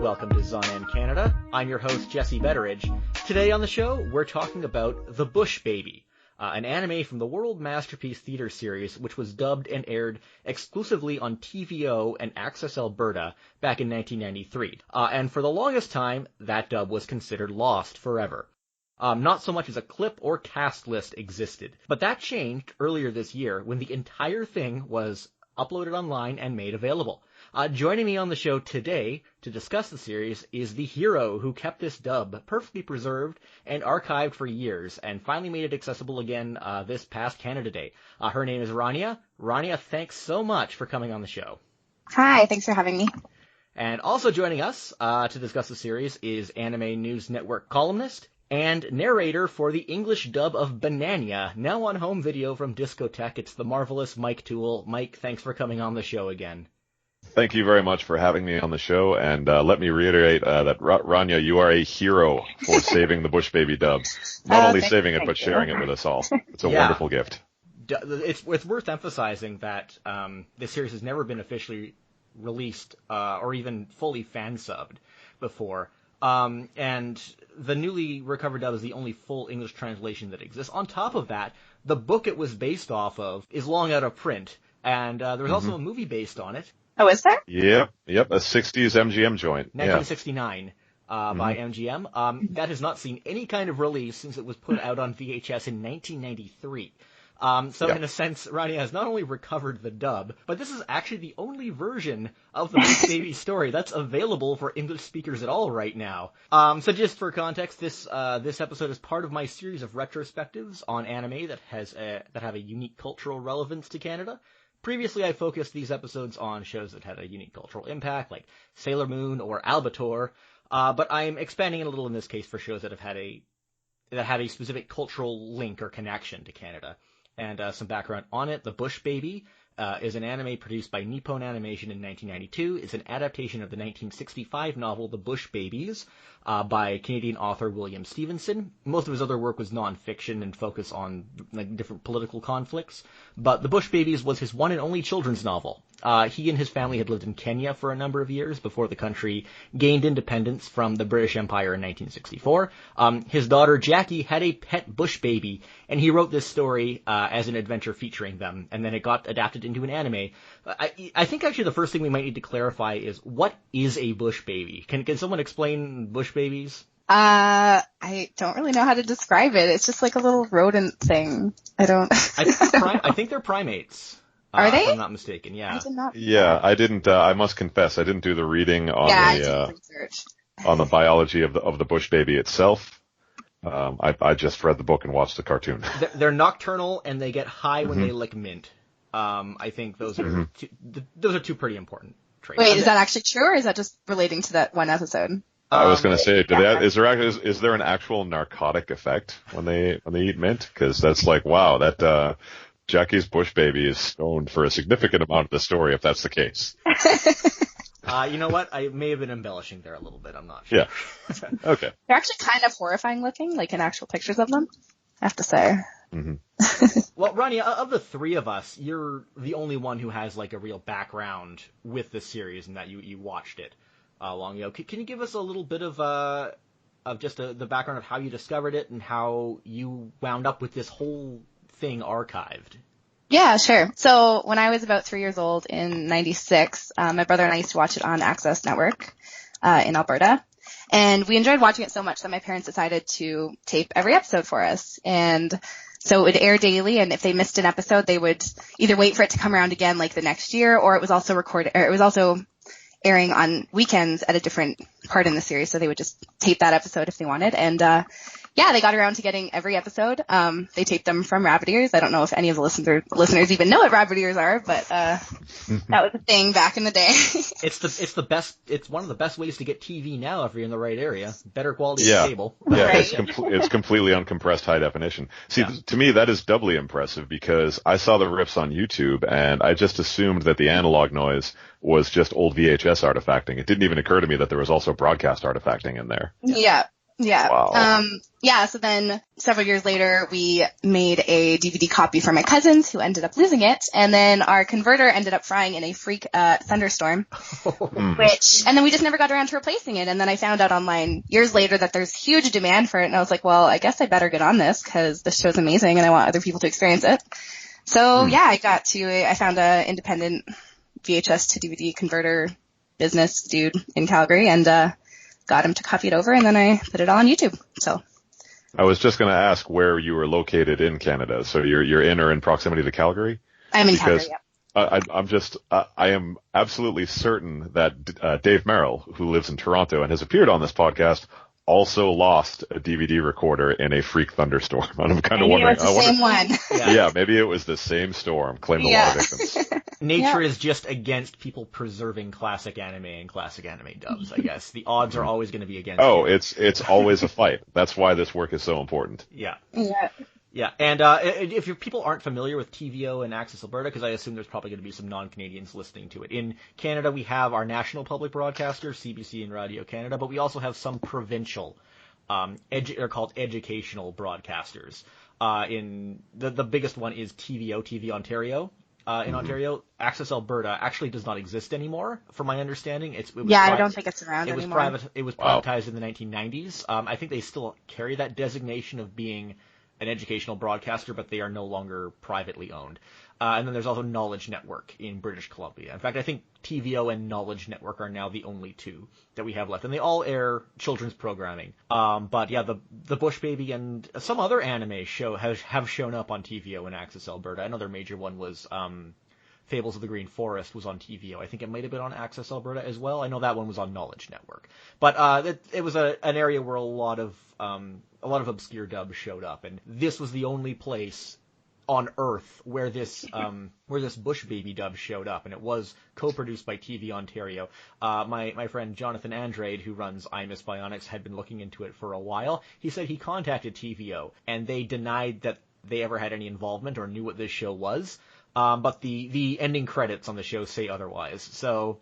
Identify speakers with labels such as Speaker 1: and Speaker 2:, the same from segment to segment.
Speaker 1: welcome to Zonan Canada. I'm your host, Jesse Betteridge. Today on the show, we're talking about The Bush Baby, an anime from the World Masterpiece Theater series, which was dubbed and aired exclusively on TVO and Access Alberta back in 1993. And for the longest time, that dub was considered lost forever. Not so much as a clip or cast list existed. But that changed earlier this year when the entire thing was uploaded online and made available. Joining me on the show today to discuss the series is the hero who kept this dub perfectly preserved and archived for years and finally made it accessible again this past Canada Day. Her name is Rania. Rania, thanks so much for coming on the show.
Speaker 2: Hi, thanks for having me.
Speaker 1: And also joining us to discuss the series is Anime News Network columnist and narrator for the English dub of Banania, now on home video from Discotheque. It's the marvelous Mike Toole. Mike, thanks for coming on the show again.
Speaker 3: Thank you very much for having me on the show, and let me reiterate that, Rania, you are a hero for saving the Bush Baby dub. Not only saving it, but sharing it with us all. It's a wonderful gift.
Speaker 1: It's worth emphasizing that this series has never been officially released or even fully fan-subbed before, and the newly recovered dub is the only full English translation that exists. On top of that, the book it was based off of is long out of print, and there was also a movie based on it.
Speaker 2: Oh, is there?
Speaker 3: Yep, a 60s MGM joint.
Speaker 1: 1969 by MGM. That has not seen any kind of release since it was put out on VHS in 1993. In a sense, Rania has not only recovered the dub, but this is actually the only version of the Bush Baby story that's available for English speakers at all right now. So just for context, this episode is part of my series of retrospectives on anime that have a unique cultural relevance to Canada. Previously, I focused these episodes on shows that had a unique cultural impact, like Sailor Moon or Albator, but I'm expanding it a little in this case for shows that have a specific cultural link or connection to Canada. And some background on it: The Bush Baby is an anime produced by Nippon Animation in 1992. It's an adaptation of the 1965 novel The Bush Babies by Canadian author William Stevenson. Most of his other work was non-fiction and focused on different political conflicts. But The Bush Babies was his one and only children's novel. He and his family had lived in Kenya for a number of years before the country gained independence from the British Empire in 1964. His daughter Jackie had a pet bush baby, and he wrote this story as an adventure featuring them, and then it got adapted into an anime. I think actually the first thing we might need to clarify is, what is a bush baby? Can someone explain bush babies?
Speaker 2: I don't really know how to describe it. It's just like a little rodent thing.
Speaker 1: I think they're primates.
Speaker 2: Are they?
Speaker 1: If I'm not mistaken, yeah.
Speaker 2: I did not.
Speaker 3: Yeah, I didn't. I must confess, I didn't do the reading on on the biology of the Bush Baby itself. I just read the book and watched the cartoon.
Speaker 1: They're nocturnal and they get high when they lick mint. I think those are two pretty important traits.
Speaker 2: Wait, is that actually true, or is that just relating to that one episode?
Speaker 3: I was going to say, is there an actual narcotic effect when they eat mint? Because that's like, wow, that Jackie's Bush Baby is stoned for a significant amount of the story, if that's the case.
Speaker 1: You know what? I may have been embellishing there a little bit. I'm not sure.
Speaker 3: Yeah. Okay.
Speaker 2: They're actually kind of horrifying looking, like in actual pictures of them, I have to say.
Speaker 3: Mm-hmm.
Speaker 1: Well, Rania, of the three of us, you're the only one who has like a real background with this series and that you watched it long ago. Can you give us a little bit of just the background of how you discovered it and how you wound up with this whole thing archived?
Speaker 2: Yeah, sure. So when I was about 3 years old in 96, my brother and I used to watch it on Access Network in Alberta. And we enjoyed watching it so much that my parents decided to tape every episode for us. And so it would air daily, and if they missed an episode, they would either wait for it to come around again like the next year, or it was also airing on weekends at a different part in the series, so they would just tape that episode if they wanted. And they got around to getting every episode. They taped them from rabbit ears. I don't know if any of the listeners even know what rabbit ears are, but that was a thing back in the day.
Speaker 1: It's one of the best ways to get TV now if you're in the right area. Better quality cable.
Speaker 3: Yeah,
Speaker 2: right.
Speaker 3: It's completely uncompressed high definition. See, to me that is doubly impressive because I saw the riffs on YouTube and I just assumed that the analog noise was just old VHS artifacting. It didn't even occur to me that there was also broadcast artifacting in there.
Speaker 2: Yeah. Yeah.
Speaker 3: Wow.
Speaker 2: So then several years later, we made a DVD copy for my cousins who ended up losing it. And then our converter ended up frying in a freak thunderstorm, and then we just never got around to replacing it. And then I found out online years later that there's huge demand for it. And I was like, well, I guess I better get on this because this show's amazing and I want other people to experience it. So I found a independent VHS to DVD converter business dude in Calgary and, got him to copy it over, and then I put it all on YouTube. So
Speaker 3: I was just going to ask where you were located in Canada. So you're in or in proximity to Calgary?
Speaker 2: I'm in Calgary, yeah.
Speaker 3: I am absolutely certain that Dave Merrill, who lives in Toronto and has appeared on this podcast, also lost a DVD recorder in a freak thunderstorm. I'm kind of wondering.
Speaker 2: It's the same one.
Speaker 3: Yeah, maybe it was the same storm. Claimed a lot of victims.
Speaker 1: Nature is just against people preserving classic anime and classic anime dubs, I guess. The odds are always going to be against you.
Speaker 3: It's always a fight. That's why this work is so important.
Speaker 1: Yeah.
Speaker 2: Yeah.
Speaker 1: Yeah, and if people aren't familiar with TVO and Access Alberta, because I assume there's probably going to be some non-Canadians listening to it. In Canada, we have our national public broadcaster, CBC and Radio Canada, but we also have some provincial, they're called educational broadcasters. In the biggest one is TVO, TV Ontario. In Ontario, Access Alberta actually does not exist anymore, from my understanding.
Speaker 2: I don't think it's around anymore.
Speaker 1: It was privatized in the 1990s. I think they still carry that designation of being an educational broadcaster, but they are no longer privately owned. And then there's also Knowledge Network in British Columbia. In fact, I think TVO and Knowledge Network are now the only two that we have left, and they all air children's programming. But yeah, the Bush Baby and some other anime have shown up on TVO and Access Alberta. Another major one was Fables of the Green Forest was on TVO. I think it might have been on Access Alberta as well. I know that one was on Knowledge Network. But it was an area where a lot of obscure dubs showed up, and this was the only place on Earth where this Bush Baby dub showed up, and it was co-produced by TV Ontario. My friend Jonathan Andrade, who runs I Miss Bionics, had been looking into it for a while. He said he contacted TVO, and they denied that they ever had any involvement or knew what this show was. But the ending credits on the show say otherwise. So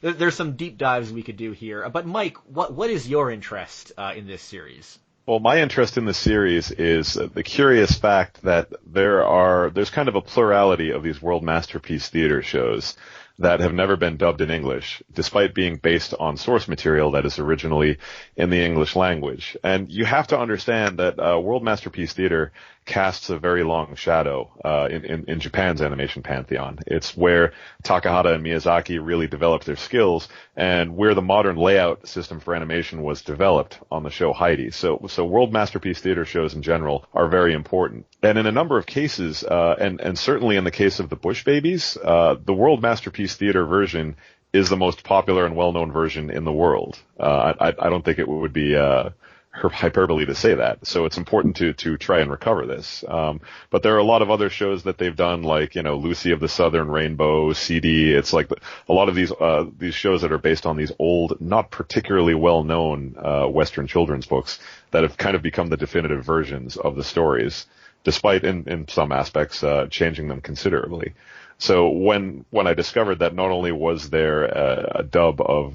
Speaker 1: there's some deep dives we could do here. But Mike, what is your interest in this series?
Speaker 3: Well, my interest in the series is the curious fact that there's kind of a plurality of these World Masterpiece Theater shows that have never been dubbed in English, despite being based on source material that is originally in the English language. And you have to understand that World Masterpiece Theater casts a very long shadow in Japan's animation pantheon. It's where Takahata and Miyazaki really developed their skills, and where the modern layout system for animation was developed on the show Heidi. So World Masterpiece Theater shows in general are very important. And in a number of cases, and certainly in the case of the Bush Babies, the World Masterpiece Theater version is the most popular and well-known version in the world. I don't think it would be hyperbole to say that. So it's important to try and recover this. But there are a lot of other shows that they've done, like, Lucy of the Southern Rainbow, CD. It's like a lot of these shows that are based on these old, not particularly well-known Western children's books that have kind of become the definitive versions of the stories, despite in some aspects changing them considerably. So when I discovered that not only was there a dub of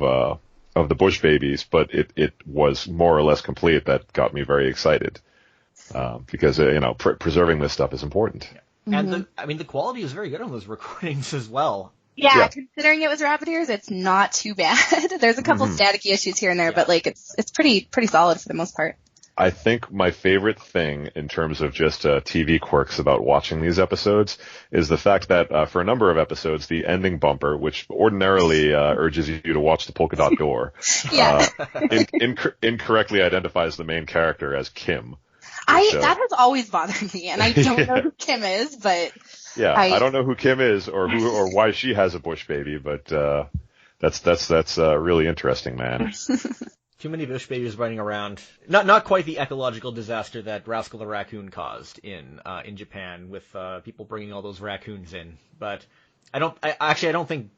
Speaker 3: the Bush Babies, but it was more or less complete, that got me very excited, because preserving this stuff is important.
Speaker 1: Yeah. And the quality is very good on those recordings as well.
Speaker 2: Yeah, considering it was Rabbit Ears, it's not too bad. There's a couple staticky issues here and there, but it's pretty solid for the most part.
Speaker 3: I think my favorite thing in terms of just TV quirks about watching these episodes is the fact that for a number of episodes, the ending bumper, which ordinarily urges you to watch the polka dot door, incorrectly identifies the main character as Kim.
Speaker 2: That has always bothered me, and I don't know who Kim is, but
Speaker 3: I don't know who Kim is or why she has a Bush Baby, but that's really interesting, man.
Speaker 1: Too many Bush Babies running around. Not quite the ecological disaster that Rascal the Raccoon caused in Japan, with people bringing all those raccoons in. But I don't think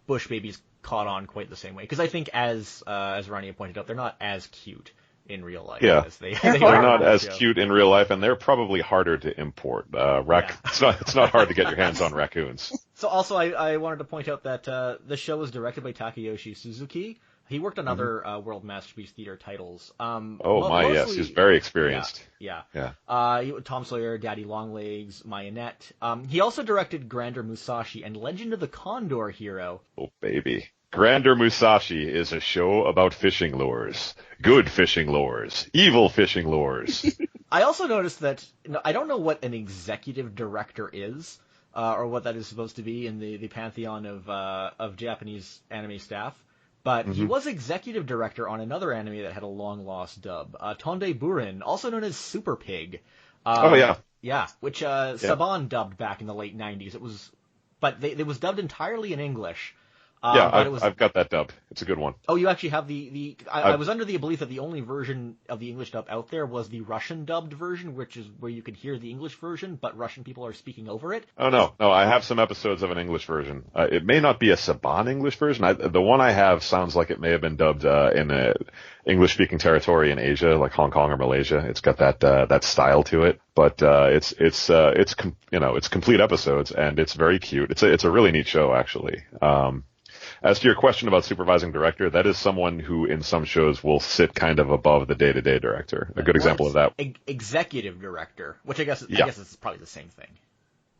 Speaker 1: Bush Babies caught on quite the same way, because I think as Rania pointed out, they're not as cute in real life.
Speaker 3: Yeah,
Speaker 1: as they
Speaker 3: they're not as cute in real life, and they're probably harder to import. It's not hard to get your hands on raccoons.
Speaker 1: So also, I wanted to point out that the show was directed by Takayoshi Suzuki, He worked on other World Masterpiece Theater titles.
Speaker 3: Yes, he's very experienced.
Speaker 1: Yeah.
Speaker 3: Yeah.
Speaker 1: Tom Sawyer, Daddy Longlegs, Mayonette. He also directed Grander Musashi and Legend of the Condor Hero.
Speaker 3: Oh, baby. Grander Musashi is a show about fishing lures. Good fishing lures. Evil fishing lures.
Speaker 1: I also noticed that, I don't know what an executive director is, or what that is supposed to be in the pantheon of Japanese anime staff. But he was executive director on another anime that had a long-lost dub, Tonde Burin, also known as Super Pig. Yeah, which Saban dubbed back in the late 90s. It was dubbed entirely in English.
Speaker 3: I've got that dub. It's a good one.
Speaker 1: Oh, you actually have I was under the belief that the only version of the English dub out there was the Russian dubbed version, which is where you could hear the English version, but Russian people are speaking over it.
Speaker 3: Oh, no, I have some episodes of an English version. It may not be a Saban English version. The one I have sounds like it may have been dubbed in a English-speaking territory in Asia, like Hong Kong or Malaysia. It's got that style to it. But it's complete episodes, and it's very cute. It's a really neat show, actually. As to your question about supervising director, that is someone who in some shows will sit kind of above the day-to-day director. A good example of that.
Speaker 1: Executive director, which I guess is probably the same thing.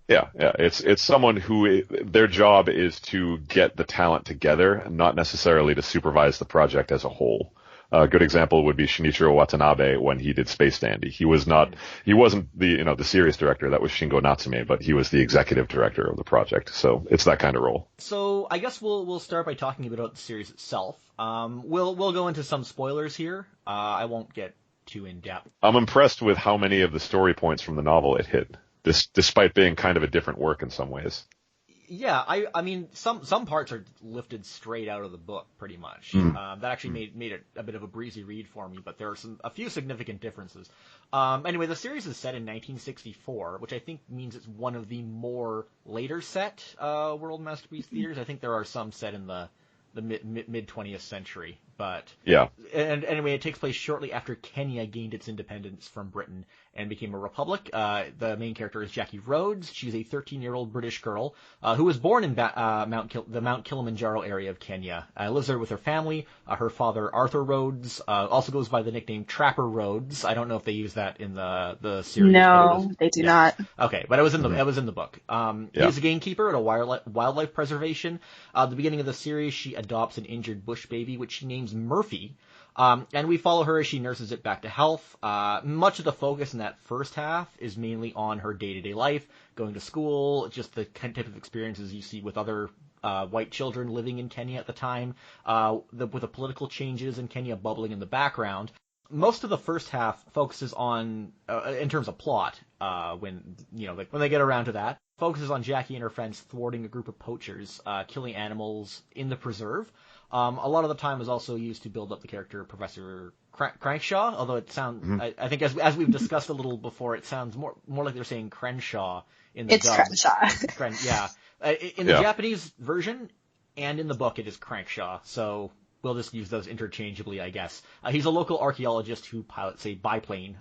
Speaker 3: Yeah. It's someone who their job is to get the talent together, not necessarily to supervise the project as a whole. A good example would be Shinichiro Watanabe when he did Space Dandy. He wasn't the serious director. That was Shingo Natsume, but he was the executive director of the project. So it's that kind of role.
Speaker 1: So I guess we'll start by talking about the series itself. We'll go into some spoilers here. I won't get too in depth.
Speaker 3: I'm impressed with how many of the story points from the novel it hit, despite being kind of a different work in some ways.
Speaker 1: Yeah, I mean, some parts are lifted straight out of the book, pretty much. That actually made it a bit of a breezy read for me, but there are a few significant differences. Anyway, the series is set in 1964, which I think means it's one of the more later set World Masterpiece Theaters. I think there are some set in the mid 20th century, but
Speaker 3: yeah.
Speaker 1: And anyway, it takes place shortly after Kenya gained its independence from Britain and became a republic. The main character is Jackie Rhodes. She's a 13-year-old British girl who was born in the Mount Kilimanjaro area of Kenya. Lives there with her family. Her father, Arthur Rhodes, also goes by the nickname Trapper Rhodes. I don't know if they use that in the series.
Speaker 2: No, they do not.
Speaker 1: Okay, but it was in the book. He's a gamekeeper at a wildlife preservation. At the beginning of the series, she adopts an injured bush baby, which she names Murphy. And we follow her as she nurses it back to health. Much of the focus in that first half is mainly on her day-to-day life, going to school, just the type of experiences you see with other white children living in Kenya at the time, with the political changes in Kenya bubbling in the background. Most of the first half focuses on, in terms of plot, when they get around to that, focuses on Jackie and her friends thwarting a group of poachers, killing animals in the preserve. A lot of the time is also used to build up the character Professor Crankshaw, although it sounds, I think as we've discussed a little before, it sounds more like they're saying Crenshaw in the dub.
Speaker 2: It's Crenshaw.
Speaker 1: In the Japanese version and in the book, it is Crankshaw, so we'll just use those interchangeably, I guess. He's a local archaeologist who pilots a biplane,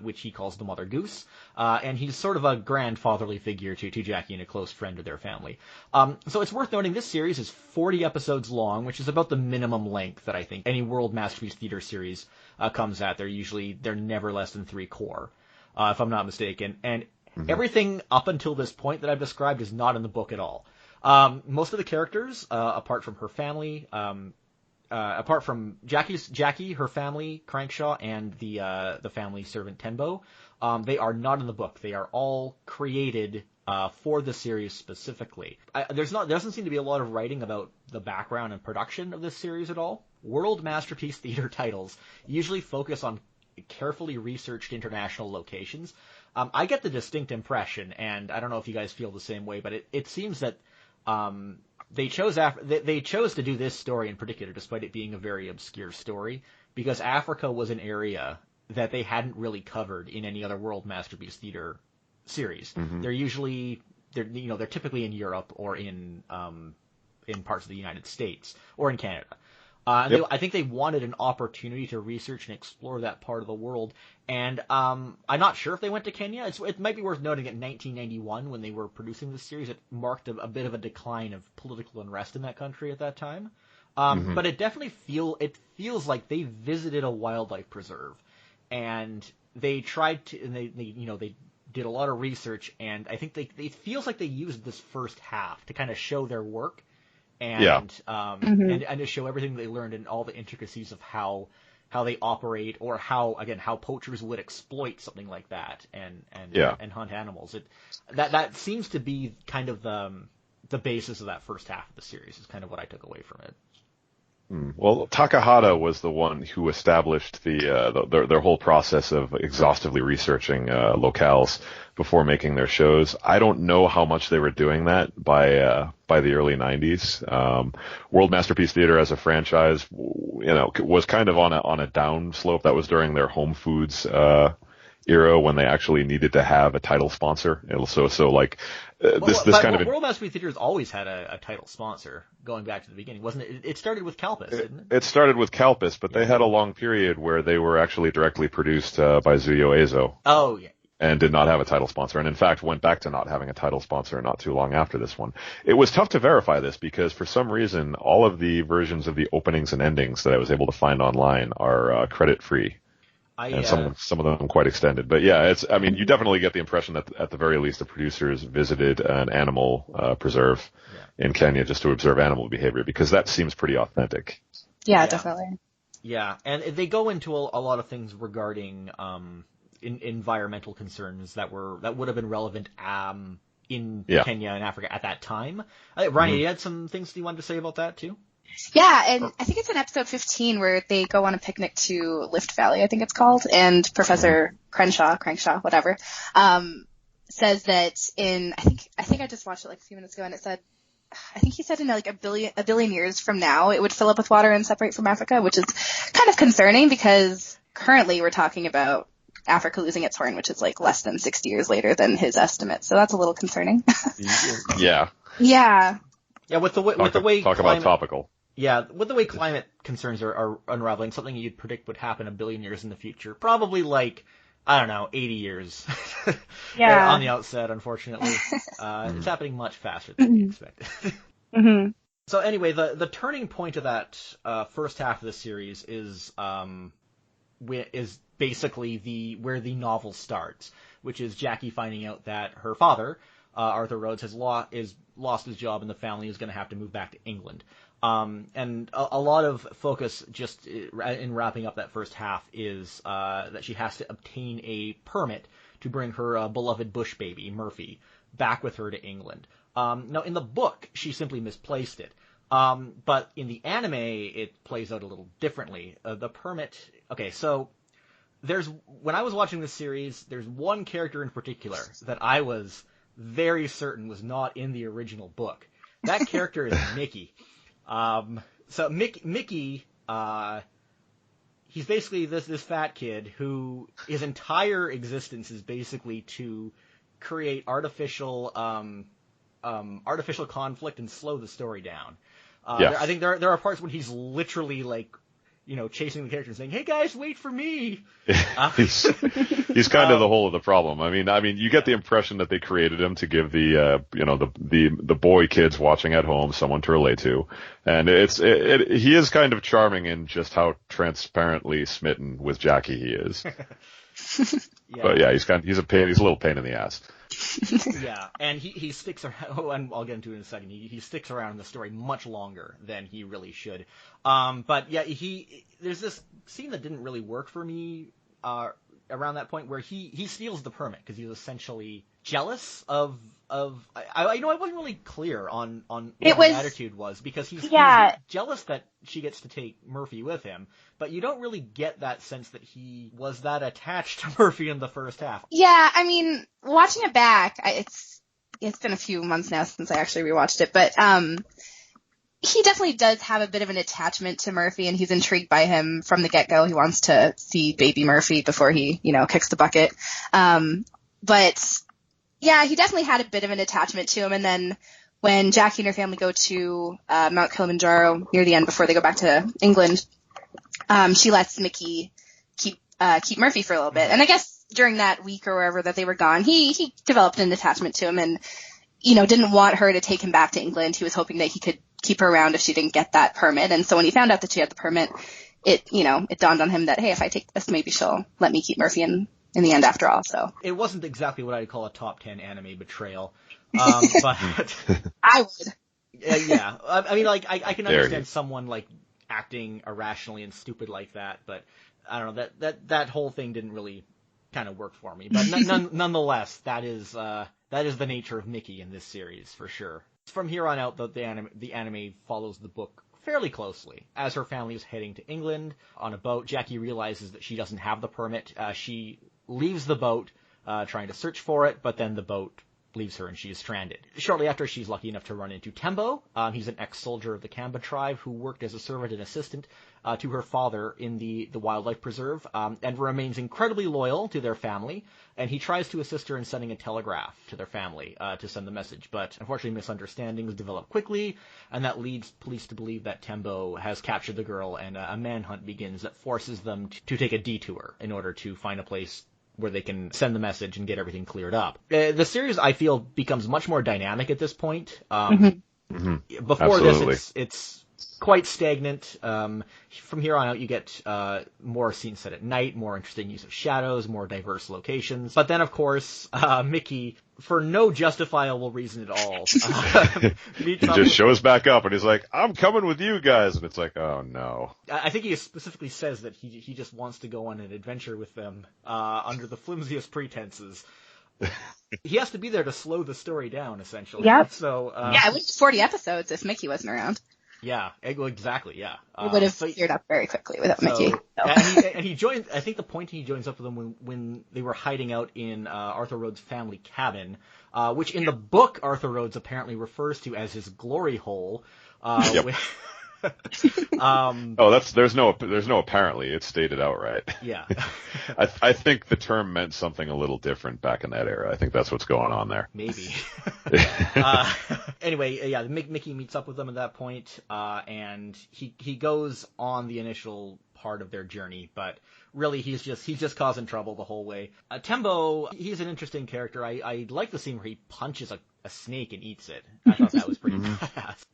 Speaker 1: which he calls the Mother Goose, and he's sort of a grandfatherly figure to Jackie and a close friend of their family. So it's worth noting this series is 40 episodes long, which is about the minimum length that I think any World Masterpiece Theater series comes at. They're never less than 3 core, if I'm not mistaken. And everything up until this point that I've described is not in the book at all. Most of the characters, apart from her family, apart from Jackie, her family, Crankshaw, and the family servant Tenbo, they are not in the book. They are all created for the series specifically. There doesn't seem to be a lot of writing about the background and production of this series at all. World Masterpiece Theater titles usually focus on carefully researched international locations. I get the distinct impression, and I don't know if you guys feel the same way, but it seems that they chose to do this story in particular, despite it being a very obscure story, because Africa was an area that they hadn't really covered in any other World Masterpiece Theater series. They're typically in Europe or in parts of the United States or in Canada. I think they wanted an opportunity to research and explore that part of the world. And I'm not sure if they went to Kenya. It might be worth noting that in 1991, when they were producing this series, it marked a bit of a decline of political unrest in that country at that time. But it definitely feels like they visited a wildlife preserve, and they tried to, and they did a lot of research, and I think it feels like they used this first half to kind of show their work, and and to show everything they learned and all the intricacies of how they operate, or how poachers would exploit something like that and hunt animals. That seems to be kind of the basis of that first half of the series, is kind of what I took away from it.
Speaker 3: Well, Takahata was the one who established their whole process of exhaustively researching locales before making their shows. I don't know how much they were doing that by the early 90s. World Masterpiece Theater as a franchise, was kind of on a down slope. That was during their Home Foods era, when they actually needed to have a title sponsor.
Speaker 1: World Masterpiece Theater has always had a title sponsor going back to the beginning, wasn't it? It started with Kalpis, didn't it?
Speaker 3: It started with Kalpis, but they had a long period where they were actually directly produced by Zuyo Eizo.
Speaker 1: Oh, yeah.
Speaker 3: And did not have a title sponsor, and in fact went back to not having a title sponsor not too long after this one. It was tough to verify this, because for some reason all of the versions of the openings and endings that I was able to find online are credit-free. And some of them quite extended. But yeah, you definitely get the impression that at the very least the producers visited an animal preserve in Kenya just to observe animal behavior, because that seems pretty authentic.
Speaker 2: Yeah, definitely.
Speaker 1: Yeah, and they go into a lot of things regarding environmental concerns that would have been relevant in Kenya and Africa at that time. Rania, you had some things you wanted to say about that too?
Speaker 2: Yeah, and I think it's in episode 15 where they go on a picnic to Lift Valley, I think it's called, and Professor Crankshaw, whatever, says that I think I just watched it like a few minutes ago, and it said, I think he said in like a billion years from now it would fill up with water and separate from Africa, which is kind of concerning, because currently we're talking about Africa losing its horn, which is like less than 60 years later than his estimate. So that's a little concerning.
Speaker 3: Yeah.
Speaker 2: Yeah.
Speaker 1: Yeah, with the way
Speaker 3: talk about topical.
Speaker 1: Yeah, with the way climate concerns are unraveling, something you'd predict would happen a billion years in the future, probably like, I don't know, 80 years on the outset, unfortunately. It's happening much faster than we expected. So anyway, the turning point of that first half of the series is basically where the novel starts, which is Jackie finding out that her father, Arthur Rhodes, has lost his job, and the family is going to have to move back to England. And a lot of focus just in wrapping up that first half is that she has to obtain a permit to bring her beloved bush baby, Murphy, back with her to England. Now, in the book, she simply misplaced it. But in the anime, it plays out a little differently. The permit... Okay, so when I was watching this series, there's one character in particular that I was very certain was not in the original book. That character is Mickey. So Mickey, he's basically this fat kid who his entire existence is basically to create artificial conflict and slow the story down. I think there are parts when he's literally like, chasing the character and saying, "Hey guys, wait for me."
Speaker 3: He's kind of the whole of the problem. I mean, you get the impression that they created him to give the boy kids watching at home someone to relate to, and he is kind of charming in just how transparently smitten with Jackie he is. But yeah, he's a little pain in the ass.
Speaker 1: Yeah, and he sticks around. Oh, and I'll get into it in a second. He sticks around in the story much longer than he really should. But yeah, there's this scene that didn't really work for me around that point where he steals the permit because he's essentially jealous of. I wasn't really clear on what his attitude was, because he's jealous that she gets to take Murphy with him, but you don't really get that sense that he was that attached to Murphy in the first half.
Speaker 2: Yeah, I mean, watching it back, it's been a few months now since I actually rewatched it, but he definitely does have a bit of an attachment to Murphy, and he's intrigued by him from the get-go. He wants to see baby Murphy before he, kicks the bucket. But yeah, he definitely had a bit of an attachment to him. And then when Jackie and her family go to Mount Kilimanjaro near the end before they go back to England, she lets Mickey keep Murphy for a little bit. And I guess during that week or wherever that they were gone, he developed an attachment to him and, didn't want her to take him back to England. He was hoping that he could keep her around if she didn't get that permit. And so when he found out that she had the permit, it dawned on him that, hey, if I take this, maybe she'll let me keep Murphy in the end after all. So
Speaker 1: it wasn't exactly what I'd call a top 10 anime betrayal. But
Speaker 2: I would.
Speaker 1: Yeah. I mean, like, I can understand someone, like, acting irrationally and stupid like that, but I don't know, that whole thing didn't really kind of work for me. But nonetheless, that is the nature of Mickey in this series, for sure. From here on out, the anime follows the book fairly closely. As her family is heading to England on a boat, Jackie realizes that she doesn't have the permit. She leaves the boat, trying to search for it, but then the boat leaves her and she is stranded. Shortly after, she's lucky enough to run into Tembo. He's an ex-soldier of the Kamba tribe who worked as a servant and assistant to her father in the wildlife preserve, and remains incredibly loyal to their family. And he tries to assist her in sending a telegraph to their family to send the message. But unfortunately, misunderstandings develop quickly, and that leads police to believe that Tembo has captured the girl, and a manhunt begins that forces them to take a detour in order to find a place where they can send the message and get everything cleared up. The series, I feel, becomes much more dynamic at this point. Before
Speaker 3: Absolutely.
Speaker 1: this, it's quite stagnant. From here on out, you get more scenes set at night, more interesting use of shadows, more diverse locations. But then, of course, Mickey, for no justifiable reason at all,
Speaker 3: he just shows back up and he's like, I'm coming with you guys. And it's like, oh no.
Speaker 1: I think he specifically says that he just wants to go on an adventure with them under the flimsiest pretenses. He has to be there to slow the story down, essentially.
Speaker 2: Yep.
Speaker 1: So,
Speaker 2: it was 40 episodes if Mickey wasn't around.
Speaker 1: Yeah, exactly, yeah.
Speaker 2: It would have cleared up very quickly without Mickey. So.
Speaker 1: And he joined, I think the point he joins up with them when they were hiding out in Arthur Rhodes' family cabin, which in the book Arthur Rhodes apparently refers to as his glory hole.
Speaker 3: Yep. There's no apparently, it's stated outright.
Speaker 1: Yeah.
Speaker 3: I think the term meant something a little different back in that era. I think that's what's going on there.
Speaker 1: Maybe. Anyway, yeah, Mickey meets up with them at that point, and he goes on the initial part of their journey, but really he's just causing trouble the whole way. Tembo, he's an interesting character. I like the scene where he punches a snake and eats it. I thought that was pretty badass.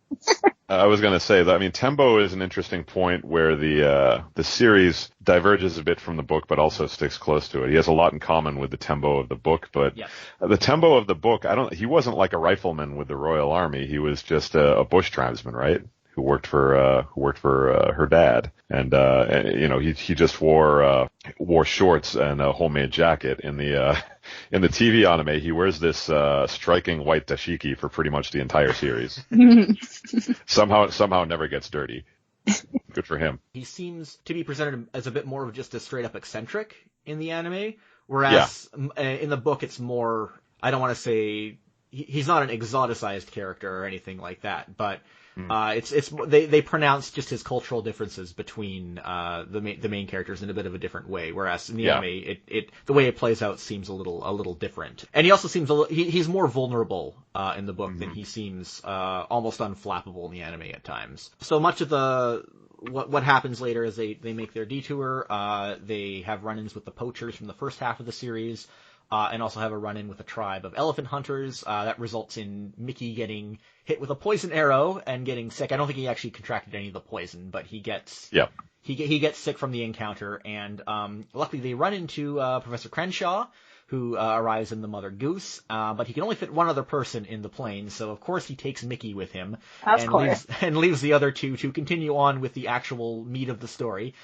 Speaker 3: I was going to say that, I mean, Tembo is an interesting point where the series diverges a bit from the book, but also sticks close to it. He has a lot in common with the Tembo of the book, but the Tembo of the book, he wasn't like a rifleman with the Royal Army. He was just a bush tribesman, right? Who worked for her dad, and he just wore shorts and a homemade jacket. In the TV anime, he wears this striking white dashiki for pretty much the entire series. somehow it never gets dirty. Good for him.
Speaker 1: He seems to be presented as a bit more of just a straight up eccentric in the anime, whereas in the book it's more, I don't want to say he's not an exoticized character or anything like that, but they pronounce just his cultural differences between the main characters in a bit of a different way, whereas in the anime the way it plays out seems a little different. And he also seems he's more vulnerable in the book than he seems almost unflappable in the anime at times. So much of what happens later is they make their detour, they have run-ins with the poachers from the first half of the series, and also have a run-in with a tribe of elephant hunters. That results in Mickey getting hit with a poison arrow and getting sick. I don't think he actually contracted any of the poison, but he gets he gets sick from the encounter. And luckily they run into Professor Crenshaw, who arrives in the Mother Goose, but he can only fit one other person in the plane. So of course he takes Mickey with him and leaves the other two to continue on with the actual meat of the story.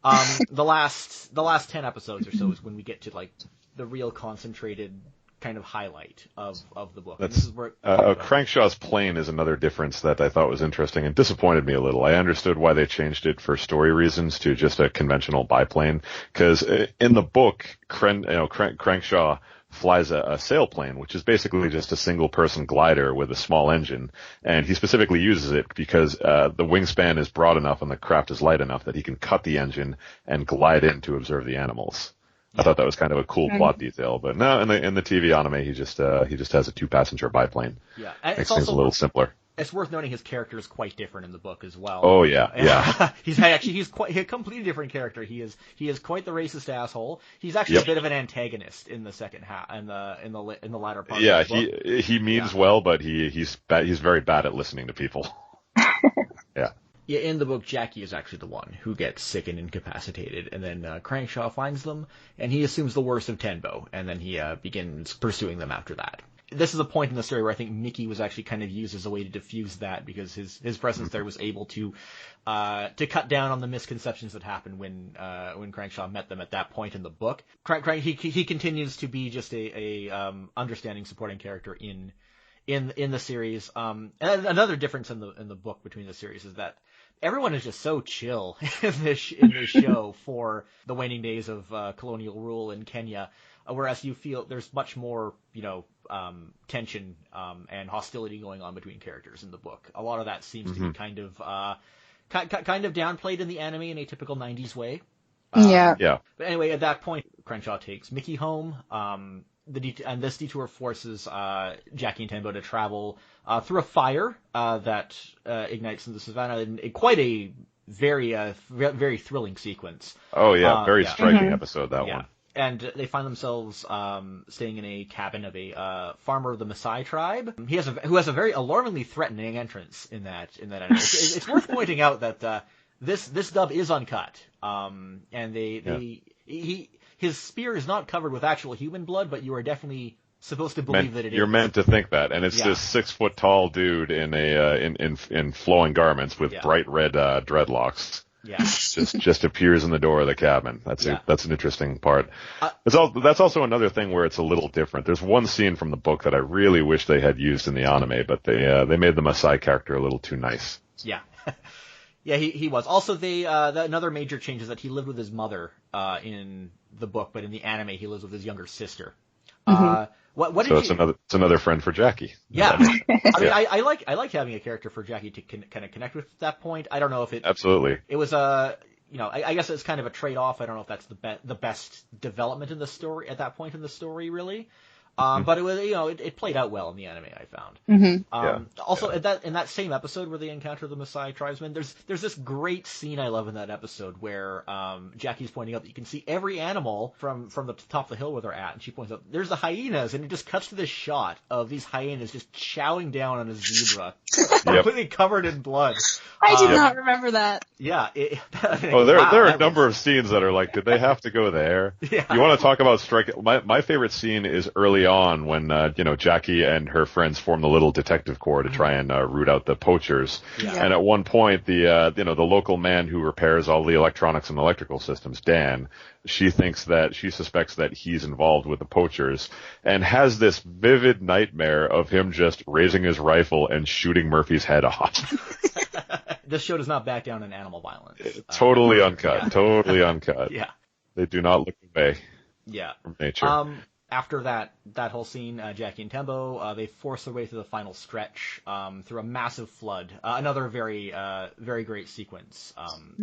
Speaker 1: The last 10 episodes or so is when we get to like the real concentrated kind of highlight of the book.
Speaker 3: This is where Crankshaw's plane is another difference that I thought was interesting and disappointed me a little. I understood why they changed it for story reasons to just a conventional biplane, because in the book, Crankshaw flies a sailplane, which is basically just a single-person glider with a small engine, and he specifically uses it because the wingspan is broad enough and the craft is light enough that he can cut the engine and glide in to observe the animals. I thought that was kind of a cool plot detail, but no, in the TV anime, he just has a 2-passenger biplane. Yeah, and
Speaker 1: makes
Speaker 3: things a little simpler.
Speaker 1: It's worth noting his character is quite different in the book as well.
Speaker 3: Oh yeah.
Speaker 1: He's quite a completely different character. He is quite the racist asshole. He's actually a bit of an antagonist in the second half, in the latter part.
Speaker 3: Yeah,
Speaker 1: of the book.
Speaker 3: he means well, but he's very bad at listening to people.
Speaker 1: Yeah, in the book, Jackie is actually the one who gets sick and incapacitated, and then Crankshaw finds them, and he assumes the worst of Tenbo, and then he begins pursuing them after that. This is a point in the story where I think Mickey was actually kind of used as a way to diffuse that, because his presence there was able to cut down on the misconceptions that happened when Crankshaw met them at that point in the book. He continues to be just a understanding, supporting character in the series. And another difference in the book between the series is that everyone is just so chill in this show for the waning days of colonial rule in Kenya, whereas you feel there's much more, tension and hostility going on between characters in the book. A lot of that seems to be kind of downplayed in the anime in a typical 90s way.
Speaker 2: Yeah.
Speaker 1: But anyway, at that point, Crenshaw takes Mickey home. And this detour forces Jackie and Tenbo to travel through a fire that ignites in the savannah in quite a very very thrilling sequence.
Speaker 3: Oh yeah, very striking episode that one.
Speaker 1: And they find themselves staying in a cabin of a farmer of the Maasai tribe. Who has a very alarmingly threatening entrance in that anime. It's worth pointing out that this dub is uncut, and his spear is not covered with actual human blood, but you are definitely supposed to believe that it is.
Speaker 3: You're meant to think that, and it's this 6 foot tall dude in flowing garments with bright red dreadlocks.
Speaker 1: Yeah,
Speaker 3: just appears in the door of the cabin. That's an interesting part. That's also another thing where it's a little different. There's one scene from the book that I really wish they had used in the anime, but they made the Maasai character a little too nice.
Speaker 1: Yeah. Yeah, he was. Also, another major change is that he lived with his mother in the book, but in the anime he lives with his younger sister.
Speaker 3: It's another friend for Jackie.
Speaker 1: Yeah, I mean, I like having a character for Jackie to kind of connect with at that point. I don't know if it
Speaker 3: absolutely.
Speaker 1: It was I guess it's kind of a trade-off. I don't know if that's the best development in the story at that point in the story, really. But it was, it played out well in the anime, I found. Also, in that same episode where they encounter the Maasai tribesmen, there's this great scene I love in that episode where Jackie's pointing out that you can see every animal from the top of the hill where they're at, and she points out there's the hyenas, and it just cuts to this shot of these hyenas just chowing down on a zebra, completely covered in blood.
Speaker 2: I did not remember that.
Speaker 1: Yeah.
Speaker 3: There are a number of scenes that are like, did they have to go there?
Speaker 1: Yeah.
Speaker 3: You want to talk about my favorite scene is early on when Jackie and her friends form the little detective corps to try and root out the poachers.
Speaker 1: Yeah.
Speaker 3: And at one point, the local man who repairs all the electronics and electrical systems, Dan, she suspects that he's involved with the poachers, and has this vivid nightmare of him just raising his rifle and shooting Murphy's head off.
Speaker 1: This show does not back down in animal violence.
Speaker 3: Totally uncut. Yeah. Totally uncut.
Speaker 1: Yeah.
Speaker 3: They do not look away.
Speaker 1: Yeah.
Speaker 3: From nature.
Speaker 1: After that whole scene, Jackie and Tenbo, they force their way through the final stretch through a massive flood. Another very, very great sequence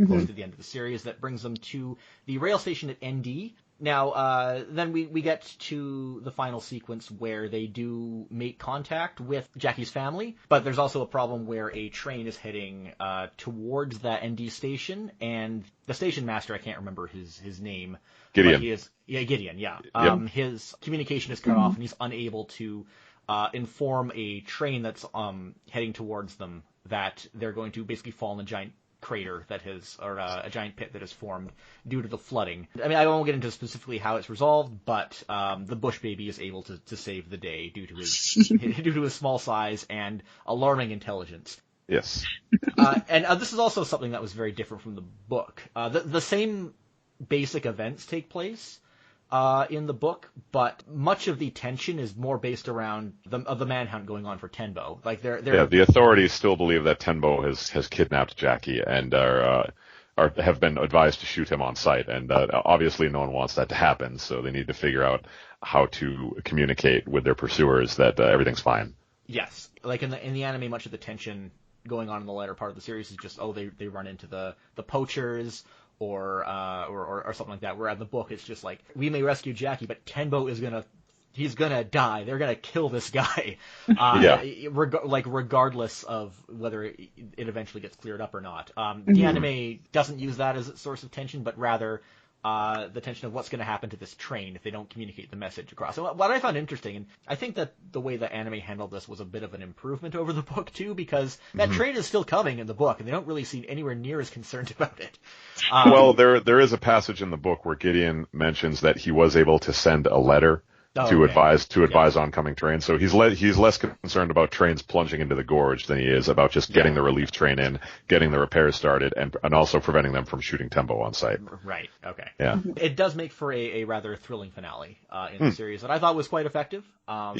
Speaker 1: close to the end of the series that brings them to the rail station at ND. Now, then we get to the final sequence where they do make contact with Jackie's family, but there's also a problem where a train is heading towards that ND station, and the station master, I can't remember his name.
Speaker 3: Gideon.
Speaker 1: Gideon, yeah.
Speaker 3: Yep.
Speaker 1: His communication is cut off, and he's unable to inform a train that's heading towards them that they're going to basically fall in a giant crater a giant pit that has formed due to the flooding. I mean, I won't get into specifically how it's resolved, but the Bush baby is able to save the day due to his small size and alarming intelligence.
Speaker 3: Yes.
Speaker 1: And this is also something that was very different from the book. The same basic events take place in the book, but much of the tension is more based around the manhunt going on for Tenbo. Like
Speaker 3: the authorities still believe that Tenbo has kidnapped Jackie and have been advised to shoot him on sight, and obviously no one wants that to happen, so they need to figure out how to communicate with their pursuers that everything's fine.
Speaker 1: Yes, like in the anime, much of the tension going on in the latter part of the series is just they run into the poachers or something like that. Where in the book it's just like, we may rescue Jackie, but Tenbo he's gonna die. They're gonna kill this guy. Regardless of whether it eventually gets cleared up or not. The anime doesn't use that as a source of tension, but rather the tension of what's going to happen to this train if they don't communicate the message across. And what I found interesting, and I think that the way the anime handled this was a bit of an improvement over the book too, because that train is still coming in the book, and they don't really seem anywhere near as concerned about it.
Speaker 3: Well, there is a passage in the book where Gideon mentions that he was able to send a letter to advise oncoming trains. So he's less concerned about trains plunging into the gorge than he is about just getting the relief train in, getting the repairs started, and also preventing them from shooting Tembo on site.
Speaker 1: Right. Okay.
Speaker 3: Yeah.
Speaker 1: It does make for a rather thrilling finale in the series that I thought was quite effective. And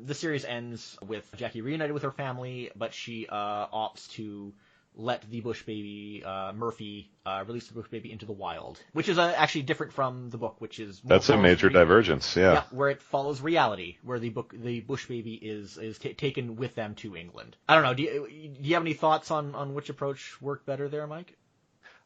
Speaker 1: the series ends with Jackie reunited with her family, but she opts to let the bush baby, Murphy, release the bush baby into the wild, which is actually different from the book, which is...
Speaker 3: That's a major divergence, yeah.
Speaker 1: Where it follows reality, where the bush baby is taken with them to England. I don't know, do you have any thoughts on which approach worked better there, Mike?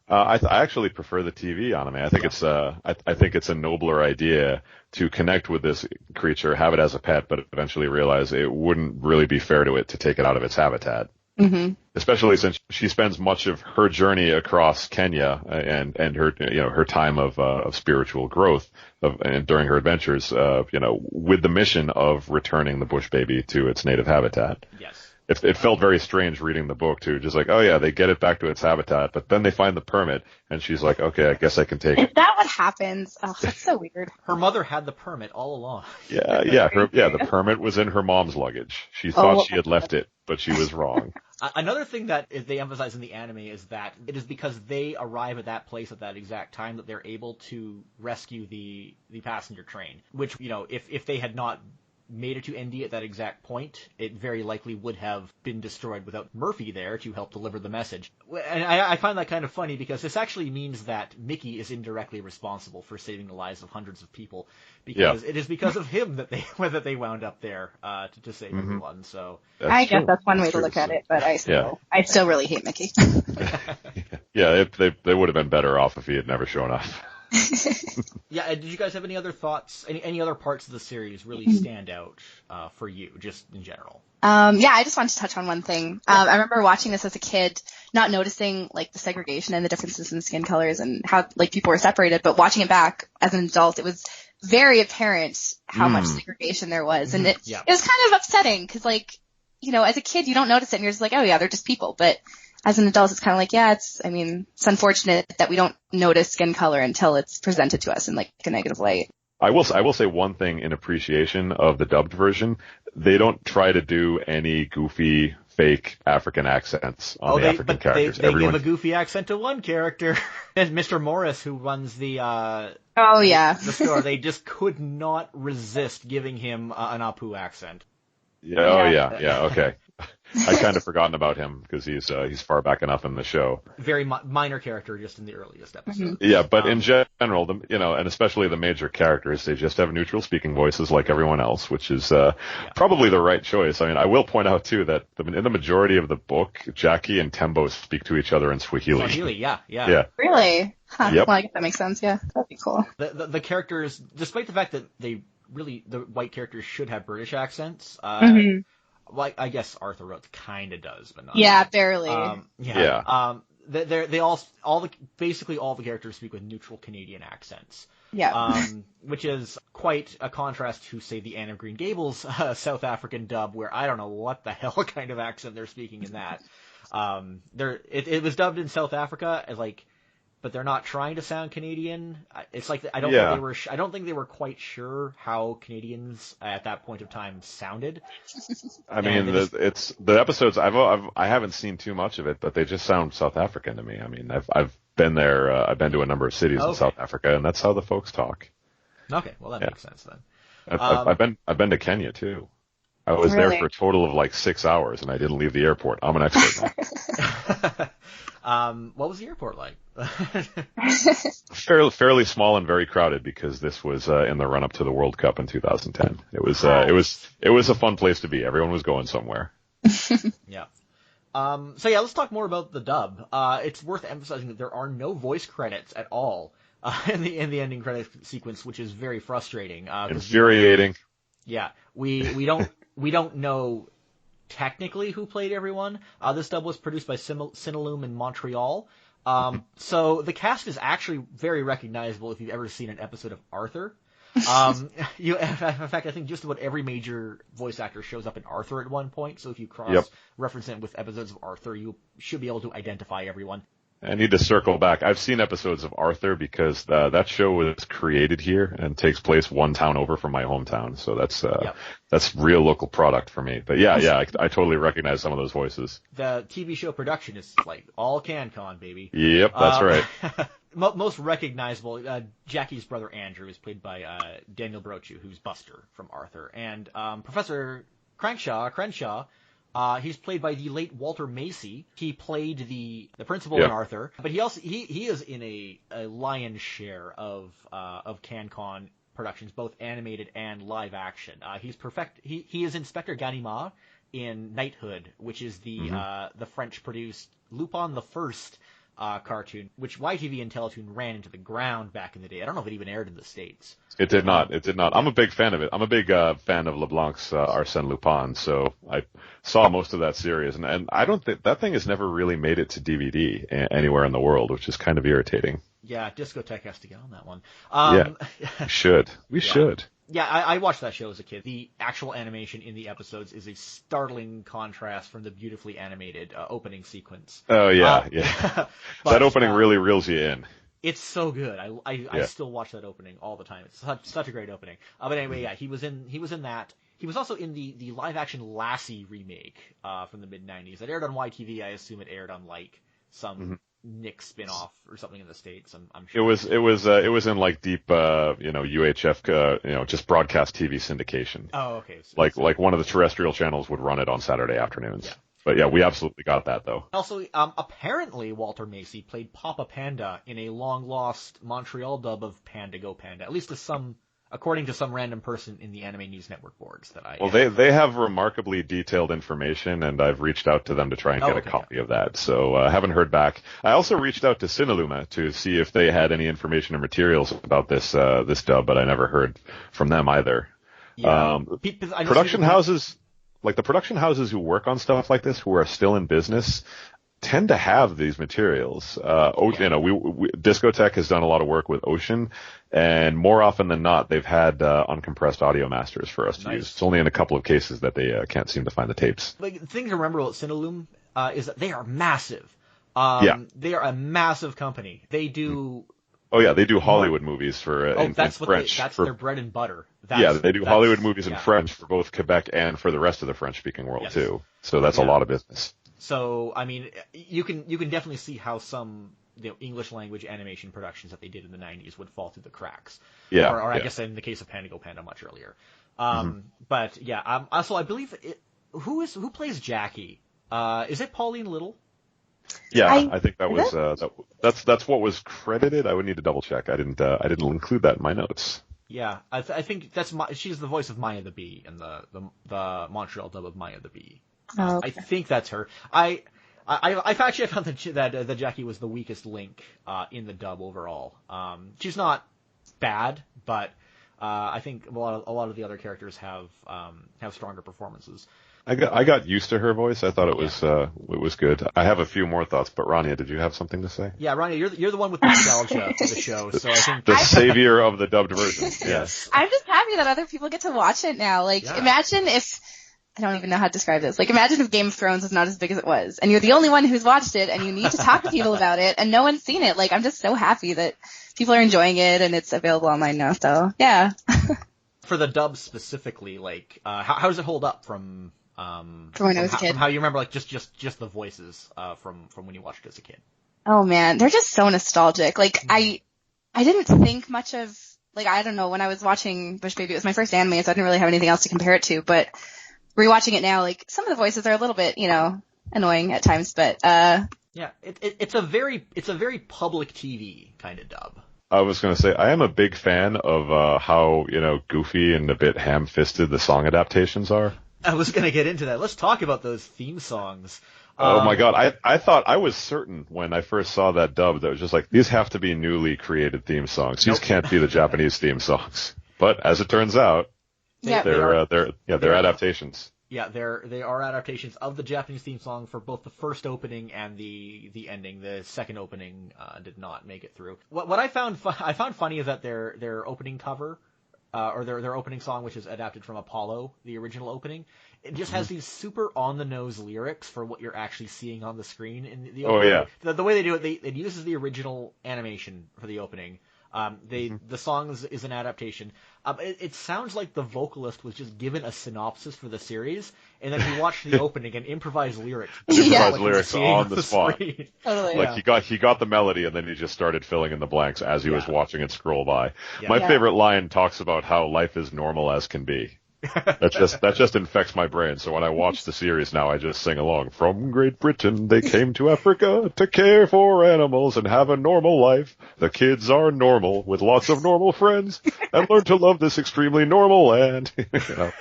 Speaker 3: I actually prefer the TV anime. I think it's a nobler idea to connect with this creature, have it as a pet, but eventually realize it wouldn't really be fair to it to take it out of its habitat.
Speaker 2: Mm-hmm.
Speaker 3: Especially since she spends much of her journey across Kenya and her time of spiritual growth and during her adventures, with the mission of returning the bush baby to its native habitat.
Speaker 1: Yes.
Speaker 3: It felt very strange reading the book too, just like, oh yeah, they get it back to its habitat, but then they find the permit, and she's like, okay, I guess I can take it.
Speaker 2: Is that what happens? Oh, that's so weird.
Speaker 1: Her mother had the permit all along.
Speaker 3: The permit was in her mom's luggage. She thought she had left it, but she was wrong.
Speaker 1: Another thing that they emphasize in the anime is that it is because they arrive at that place at that exact time that they're able to rescue the passenger train, which, if they had not made it to ND at that exact point, it very likely would have been destroyed without Murphy there to help deliver the message. And I find that kind of funny because this actually means that Mickey is indirectly responsible for saving the lives of hundreds of people, because it is because of him that they wound up there to save everyone. So
Speaker 2: I guess that's one way to look at it, but I still really hate Mickey.
Speaker 3: They would have been better off if he had never shown up.
Speaker 1: Did you guys have any other thoughts? Any other parts of the series really stand out for you, just in general?
Speaker 2: I just wanted to touch on one thing. I remember watching this as a kid, not noticing the segregation and the differences in skin colors and how people were separated, but watching it back as an adult, it was very apparent how much segregation there was, and it was kind of upsetting because as a kid you don't notice it and you're just like, oh yeah, they're just people, but as an adult, it's kind of like, it's unfortunate that we don't notice skin color until it's presented to us in a negative light.
Speaker 3: I will say one thing in appreciation of the dubbed version. They don't try to do any goofy, fake African accents on the African characters.
Speaker 1: They give a goofy accent to one character. And Mr. Morris, who runs the store, they just could not resist giving him an Apu accent.
Speaker 3: Okay. I kind of forgotten about him because he's far back enough in the show.
Speaker 1: Very minor character just in the earliest episodes.
Speaker 3: Yeah, but in general, and especially the major characters, they just have neutral speaking voices like everyone else, which is probably the right choice. I mean, I will point out too that in the majority of the book, Jackie and Tembo speak to each other in Swahili.
Speaker 1: Yeah.
Speaker 2: Really? Huh.
Speaker 1: Yep.
Speaker 2: Well, I guess that makes sense. Yeah, that'd be cool.
Speaker 1: The characters, despite the fact that the white characters should have British accents. I guess Arthur Rhodes kind of does, but not.
Speaker 2: Yeah, barely.
Speaker 1: Basically all the characters speak with neutral Canadian accents.
Speaker 2: Yeah.
Speaker 1: Which is quite a contrast to, say, the Anne of Green Gables South African dub, where I don't know what the hell kind of accent they're speaking in that. It was dubbed in South Africa as but they're not trying to sound Canadian. It's I don't think they were quite sure how Canadians at that point of time sounded.
Speaker 3: I mean, the episodes I haven't seen too much of it, but they just sound South African to me. I mean, I've been there. I've been to a number of cities in South Africa, and that's how the folks talk.
Speaker 1: Okay, well that makes sense then.
Speaker 3: I've been to Kenya too. I was there for a total of 6 hours, and I didn't leave the airport. I'm an expert
Speaker 1: now. What was the airport like?
Speaker 3: Fairly small and very crowded because this was in the run up to the World Cup in 2010. It was a fun place to be. Everyone was going somewhere.
Speaker 1: Yeah. Let's talk more about the dub. It's worth emphasizing that there are no voice credits at all in the ending credit sequence, which is very frustrating.
Speaker 3: Infuriating.
Speaker 1: We don't know technically who played everyone. This dub was produced by Cinelume in Montreal. So the cast is actually very recognizable if you've ever seen an episode of Arthur. In fact, I think just about every major voice actor shows up in Arthur at one point. So if you cross-reference it with episodes of Arthur, you should be able to identify everyone.
Speaker 3: I need to circle back. I've seen episodes of Arthur because that show was created here and takes place one town over from my hometown. So that's real local product for me. But I totally recognize some of those voices.
Speaker 1: The TV show production is like all CanCon, baby.
Speaker 3: Yep, that's right.
Speaker 2: Most
Speaker 1: recognizable, Jackie's brother Andrew is played by Daniel Brochu, who's Buster from Arthur, and Professor Crenshaw. He's played by the late Walter Macy. He played the principal in Arthur, but he also he is in a lion's share of CanCon productions, both animated and live action. He is Inspector Ganimard in Knighthood, which is the French produced Lupin the First cartoon, which YTV and Teletoon ran into the ground back in the day. I don't know if it even aired in the States.
Speaker 3: It did not. I'm a big fan of it. I'm a big fan of LeBlanc's Arsène Lupin, so I saw most of that series, and I don't think that thing has never really made it to DVD anywhere in the world, which is kind of irritating.
Speaker 1: Yeah, Discotheque has to get on that one.
Speaker 3: We should.
Speaker 1: Yeah, I watched that show as a kid. The actual animation in the episodes is a startling contrast from the beautifully animated opening sequence.
Speaker 3: Oh, yeah. That opening really reels you in.
Speaker 1: It's so good. I still watch that opening all the time. It's such a great opening. But anyway, he was in that. He was also in the live-action Lassie remake from the mid-'90s. It aired on YTV. I assume it aired on, like, some Nick spin-off or something in the States. I'm sure.
Speaker 3: It was in like deep UHF just broadcast TV syndication.
Speaker 1: Oh, okay. So
Speaker 3: like one of the terrestrial channels would run it on Saturday afternoons. Yeah. But yeah, we absolutely got that though.
Speaker 1: Also, apparently Walter Macy played Papa Panda in a long lost Montreal dub of Panda Go Panda, at least according to some random person in the Anime News Network boards that I.
Speaker 3: Well, they have remarkably detailed information, and I've reached out to them to try and get a copy of that. So I haven't heard back. I also reached out to Cineluma to see if they had any information or materials about this dub, but I never heard from them either.
Speaker 1: Yeah.
Speaker 3: Production houses, like the production houses who work on stuff like this, who are still in business, tend to have these materials. Discotheque has done a lot of work with Ocean, and more often than not, they've had uncompressed audio masters for us to use. It's only in a couple of cases that they can't seem to find the tapes.
Speaker 1: Like, the thing to remember about Cinelume is that they are massive. They are a massive company. They do.
Speaker 3: Oh yeah, they do Hollywood movies in French.
Speaker 1: That's their bread and butter.
Speaker 3: They do Hollywood movies in French for both Quebec and for the rest of the French-speaking world too. So that's a lot of business.
Speaker 1: So, I mean, you can definitely see how some English language animation productions that they did in the 90s would fall through the cracks. Or I guess in the case of Panda Go Panda much earlier. But yeah, also I believe who plays Jackie? Is it Pauline Little?
Speaker 3: Yeah, I think that was that's what was credited. I would need to double check. I didn't include that in my notes.
Speaker 1: Yeah, I think she's the voice of Maya the Bee in the Montreal dub of Maya the Bee.
Speaker 2: Oh, okay.
Speaker 1: I think that's her. I found that Jackie was the weakest link in the dub overall. She's not bad, but I think a lot of the other characters have stronger performances.
Speaker 3: I got used to her voice. I thought it was good. I have a few more thoughts, but Rania, did you have something to say?
Speaker 1: Yeah, Rania, you're the one with nostalgia for the show, so I think
Speaker 3: the savior of the dubbed version. Yes.
Speaker 2: I'm just happy that other people get to watch it now. Imagine if. I don't even know how to describe this. Imagine if Game of Thrones was not as big as it was, and you're the only one who's watched it, and you need to talk to people about it, and no one's seen it. I'm just so happy that people are enjoying it, and it's available online now, so, yeah.
Speaker 1: For the dub specifically, how does it hold up from
Speaker 2: when I was a kid?
Speaker 1: From how you remember, just the voices, from when you watched it as a kid?
Speaker 2: Oh man, they're just so nostalgic. I didn't think much of, I don't know, when I was watching Bush Baby, it was my first anime, so I didn't really have anything else to compare it to, but rewatching it now, some of the voices are a little bit, annoying at times, but
Speaker 1: yeah, it's a very public TV kind of dub.
Speaker 3: I was going to say, I am a big fan of how goofy and a bit ham-fisted the song adaptations are.
Speaker 1: I was going to get into that. Let's talk about those theme songs.
Speaker 3: Oh my god, I thought, I was certain when I first saw that dub that it was just these have to be newly created theme songs. These can't be the Japanese theme songs. But as it turns out, they're adaptations.
Speaker 1: Yeah, they are adaptations of the Japanese theme song for both the first opening and the ending. The second opening did not make it through. What I found funny is that their opening cover, or their opening song, which is adapted from Apollo, the original opening, it just has these super on the nose lyrics for what you're actually seeing on the screen in the opening.
Speaker 3: Oh yeah.
Speaker 1: The way they do it, it uses the original animation for the opening. The song is an adaptation. It sounds like the vocalist was just given a synopsis for the series, and then he watched the opening and improvised lyrics.
Speaker 3: Improvised lyrics on the spot.
Speaker 2: Totally.
Speaker 3: Like he got the melody, and then he just started filling in the blanks as he was watching it scroll by.
Speaker 1: Yeah.
Speaker 3: My favorite line talks about how life is normal as can be. That just infects my brain. So when I watch the series now, I just sing along. From Great Britain, they came to Africa to care for animals and have a normal life. The kids are normal with lots of normal friends and learn to love this extremely normal land. That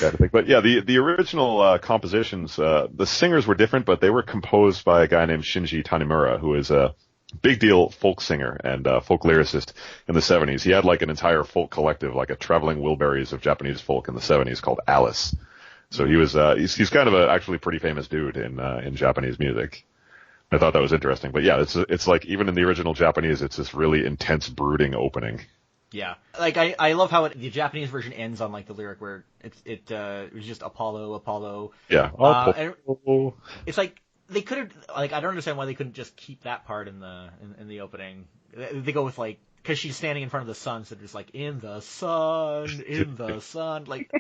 Speaker 3: kind of thing. But yeah, the original compositions, the singers were different, but they were composed by a guy named Shinji Tanimura, who is a big deal folk singer and folk lyricist in the 70s. He had like an entire folk collective, like a traveling Wilburys of Japanese folk in the 70s called Alice. So he was he's kind of a actually pretty famous dude in Japanese music. I thought that was interesting. But yeah, it's like even in the original Japanese, it's this really intense, brooding opening.
Speaker 1: Yeah, like I love how the Japanese version ends on like the lyric where it was just Apollo.
Speaker 3: Yeah.
Speaker 1: And it's like. They could have, like, I don't understand why they couldn't just keep that part in the opening. They go with, like, because she's standing in front of the sun, so they're just like, in the sun, like,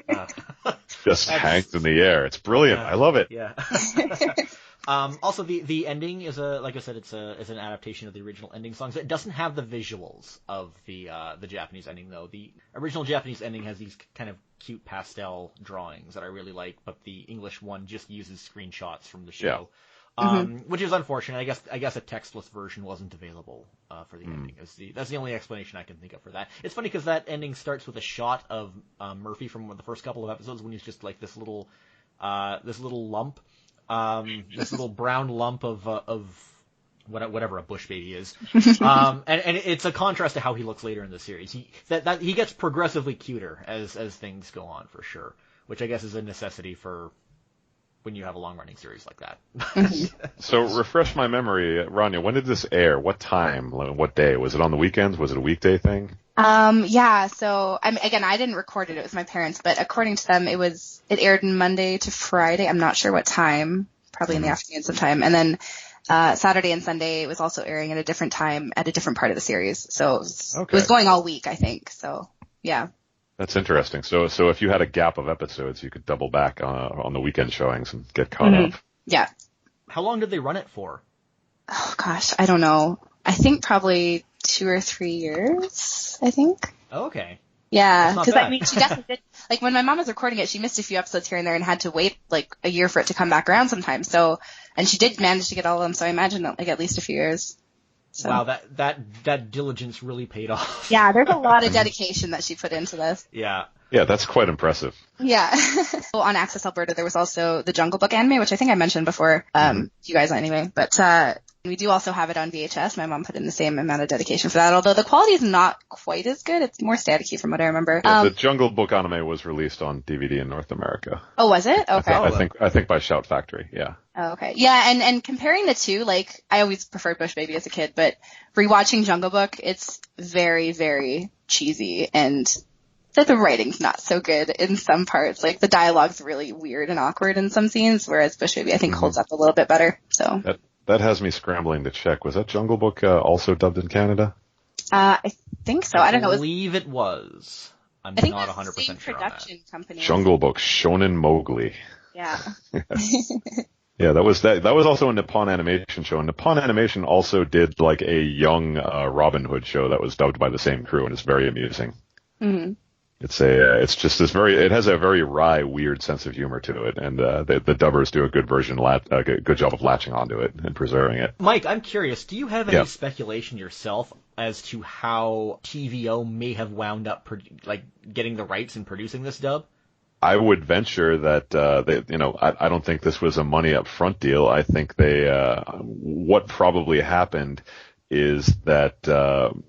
Speaker 3: just hangs in the air. It's brilliant. I love it.
Speaker 1: Yeah. Also, the ending is like I said, it's an adaptation of the original ending songs. It doesn't have the visuals of the Japanese ending, though. The original Japanese ending has these kind of cute pastel drawings that I really like, but the English one just uses screenshots from the show. Which is unfortunate. I guess a textless version wasn't available for the ending. That's the only explanation I can think of for that. It's funny because that ending starts with a shot of Murphy from the first couple of episodes when he's just like this little lump, this little brown lump of whatever a bush baby is, and it's a contrast to how he looks later in the series. He gets progressively cuter as things go on, for sure, which I guess is a necessity for when you have a long-running series like that.
Speaker 3: So refresh my memory, Rania, when did this air? What time? What day? Was it on the weekends? Was it a weekday thing?
Speaker 2: Yeah, so, I didn't record it was my parents, but according to them, it aired Monday to Friday, I'm not sure what time, probably in the afternoon sometime, and then, Saturday and Sunday it was also airing at a different time at a different part of the series, so it was going all week, I think, so, yeah.
Speaker 3: That's interesting. So if you had a gap of episodes, you could double back on the weekend showings and get caught up.
Speaker 2: Yeah.
Speaker 1: How long did they run it for?
Speaker 2: Oh gosh, I don't know. I think probably 2 or 3 years, I think.
Speaker 1: Oh, okay.
Speaker 2: Yeah, because she definitely did. Like when my mom was recording it, she missed a few episodes here and there and had to wait like a year for it to come back around sometimes. So, and she did manage to get all of them. So I imagine like at least a few years. So. Wow,
Speaker 1: that diligence really paid off.
Speaker 2: Yeah, there's a lot of dedication that she put into this.
Speaker 1: Yeah.
Speaker 3: Yeah, that's quite impressive.
Speaker 2: Yeah. Well, on Access Alberta, there was also the Jungle Book anime, which I think I mentioned before, you guys anyway. But we do also have it on VHS. My mom put in the same amount of dedication for that, although the quality is not quite as good. It's more staticky from what I remember.
Speaker 3: Yeah, the Jungle Book anime was released on DVD in North America.
Speaker 2: Oh, was it? Okay.
Speaker 3: I think by Shout Factory, yeah.
Speaker 2: Oh, okay. Yeah, and comparing the two, like, I always preferred Bush Baby as a kid, but rewatching Jungle Book, it's very, very cheesy, and the writing's not so good in some parts. Like, the dialogue's really weird and awkward in some scenes, whereas Bush Baby, I think, holds up a little bit better, so.
Speaker 3: That has me scrambling to check. Was that Jungle Book also dubbed in Canada?
Speaker 2: I think so. I don't know.
Speaker 1: I believe it was. I'm not 100% sure on that.
Speaker 2: Company.
Speaker 3: Jungle Book, Shonen Mowgli.
Speaker 2: Yeah.
Speaker 3: Yeah, that was also a Nippon Animation show. And Nippon Animation also did like a young Robin Hood show that was dubbed by the same crew, and it's very amusing. Mm-hmm. It has a very wry, weird sense of humor to it, and the dubbers do a good good job of latching onto it and preserving it.
Speaker 1: Mike, I'm curious, do you have any speculation yourself as to how TVO may have wound up getting the rights and producing this dub?
Speaker 3: I would venture that I don't think this was a money up front deal. I think what probably happened is that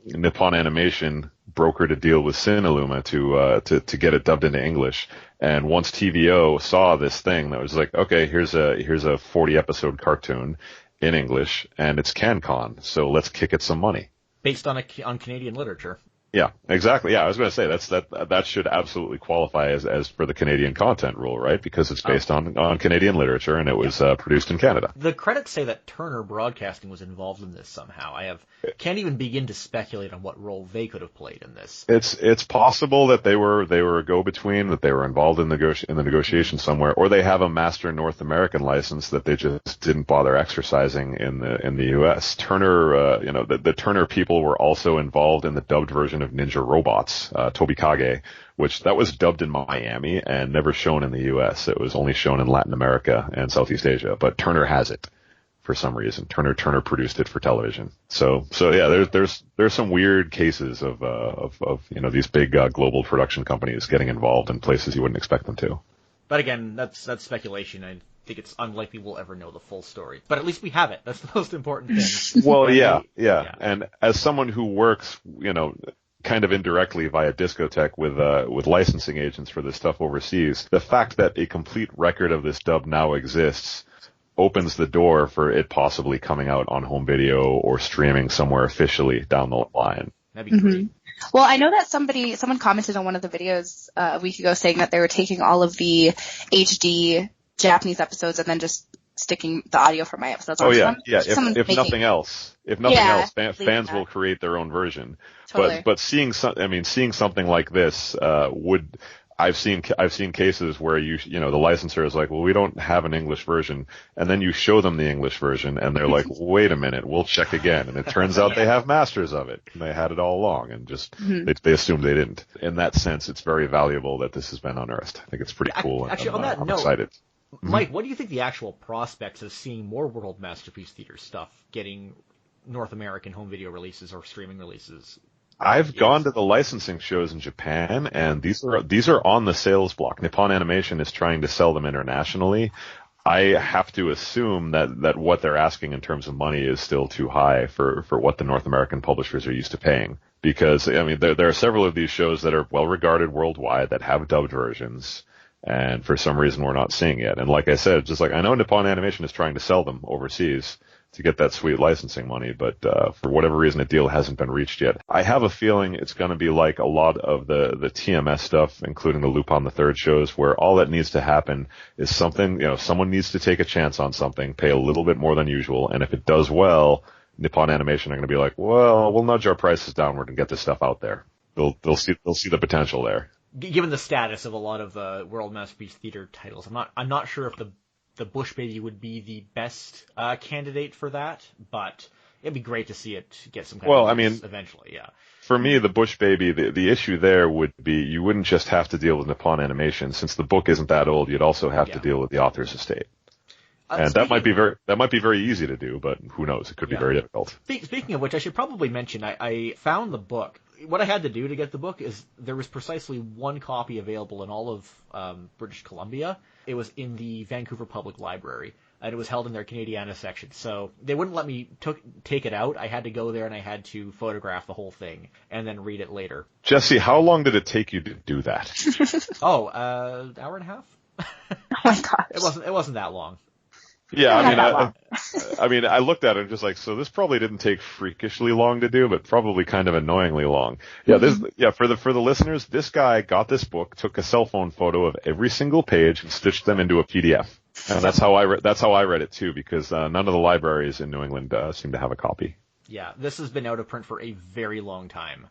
Speaker 3: Nippon Animation brokered a deal with Cineluma to get it dubbed into English. And once TVO saw this thing that was like, okay, here's a 40 episode cartoon in English, and it's CanCon, so let's kick it some money.
Speaker 1: Based on Canadian literature.
Speaker 3: Yeah, exactly. Yeah, I was going to say that should absolutely qualify as for the Canadian content rule, right? Because it's based on Canadian literature, and it was produced in Canada.
Speaker 1: The credits say that Turner Broadcasting was involved in this somehow. Can't even begin to speculate on what role they could have played in this.
Speaker 3: It's possible that they were a go-between, that they were involved in the negotiation somewhere, or they have a master North American license that they just didn't bother exercising in the U.S. Turner, the Turner people were also involved in the dubbed version of Ninja Robots, Tobikage, which that was dubbed in Miami and never shown in the U.S. It was only shown in Latin America and Southeast Asia, but Turner has it for some reason. Turner produced it for television. So yeah, there's some weird cases of these big global production companies getting involved in places you wouldn't expect them to.
Speaker 1: But again, that's speculation. I think it's unlikely we'll ever know the full story. But at least we have it. That's the most important thing.
Speaker 3: Well, yeah. And as someone who works, kind of indirectly via Discotech with licensing agents for this stuff overseas, the fact that a complete record of this dub now exists opens the door for it possibly coming out on home video or streaming somewhere officially down the line.
Speaker 1: That'd be great.
Speaker 2: Well, I know that someone commented on one of the videos a week ago saying that they were taking all of the HD Japanese episodes and then just sticking the audio for my episodes.
Speaker 3: Oh yeah. If nothing else, fans will create their own version.
Speaker 2: Totally.
Speaker 3: But seeing something like this I've seen cases where the licensor is like, well, we don't have an English version, and then you show them the English version, and they're like, wait a minute, we'll check again, and it turns out they have masters of it, and they had it all along, and just they assumed they didn't. In that sense, it's very valuable that this has been unearthed. I think it's pretty cool.
Speaker 1: Actually, on that
Speaker 3: I'm
Speaker 1: note,
Speaker 3: excited.
Speaker 1: Mike, what do you think the actual prospects of seeing more World Masterpiece Theater stuff getting North American home video releases or streaming releases?
Speaker 3: I've gone to the licensing shows in Japan, and these are on the sales block. Nippon Animation is trying to sell them internationally. I have to assume that what they're asking in terms of money is still too high for what the North American publishers are used to paying. Because, there are several of these shows that are well regarded worldwide that have dubbed versions, and for some reason we're not seeing it. And like I said, just like I know Nippon Animation is trying to sell them overseas to get that sweet licensing money, but for whatever reason a deal hasn't been reached yet. I have a feeling it's going to be like a lot of the TMS stuff, including the Lupin the Third shows, where all that needs to happen is something, someone needs to take a chance on something, pay a little bit more than usual, and if it does well, Nippon Animation are going to be like, well, we'll nudge our prices downward and get this stuff out there. They'll see the potential there.
Speaker 1: Given the status of a lot of World Masterpiece Theater titles, I'm not sure if the Bush Baby would be the best candidate for that, but it'd be great to see it get some kind of use eventually, yeah.
Speaker 3: For me, the Bush Baby, the issue there would be you wouldn't just have to deal with Nippon Animation. Since the book isn't that old, you'd also have to deal with the author's estate. And that might be very easy to do, but who knows? It could be very difficult.
Speaker 1: Speaking of which, I should probably mention I found the book. What I had to do to get the book is there was precisely one copy available in all of British Columbia. It was in the Vancouver Public Library, and it was held in their Canadiana section. So they wouldn't let me take it out. I had to go there, and I had to photograph the whole thing and then read it later.
Speaker 3: Jesse, how long did it take you to do that?
Speaker 1: Hour and a half.
Speaker 2: Oh my gosh.
Speaker 1: It wasn't that long.
Speaker 3: Yeah, I looked at it and just like, so this probably didn't take freakishly long to do, but probably kind of annoyingly long. Yeah, for the listeners, this guy got this book, took a cell phone photo of every single page and stitched them into a PDF. And that's how I read it too, because none of the libraries in New England seem to have a copy.
Speaker 1: Yeah, this has been out of print for a very long time.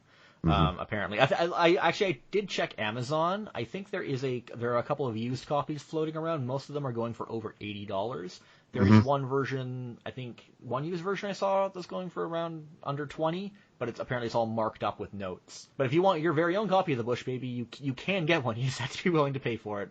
Speaker 1: Apparently, I did check Amazon. I think there are a couple of used copies floating around. Most of them are going for over $80. There is one version, I think one used version I saw that's going for around under $20, but it's all marked up with notes. But if you want your very own copy of the Bush Baby, you can get one. You just have to be willing to pay for it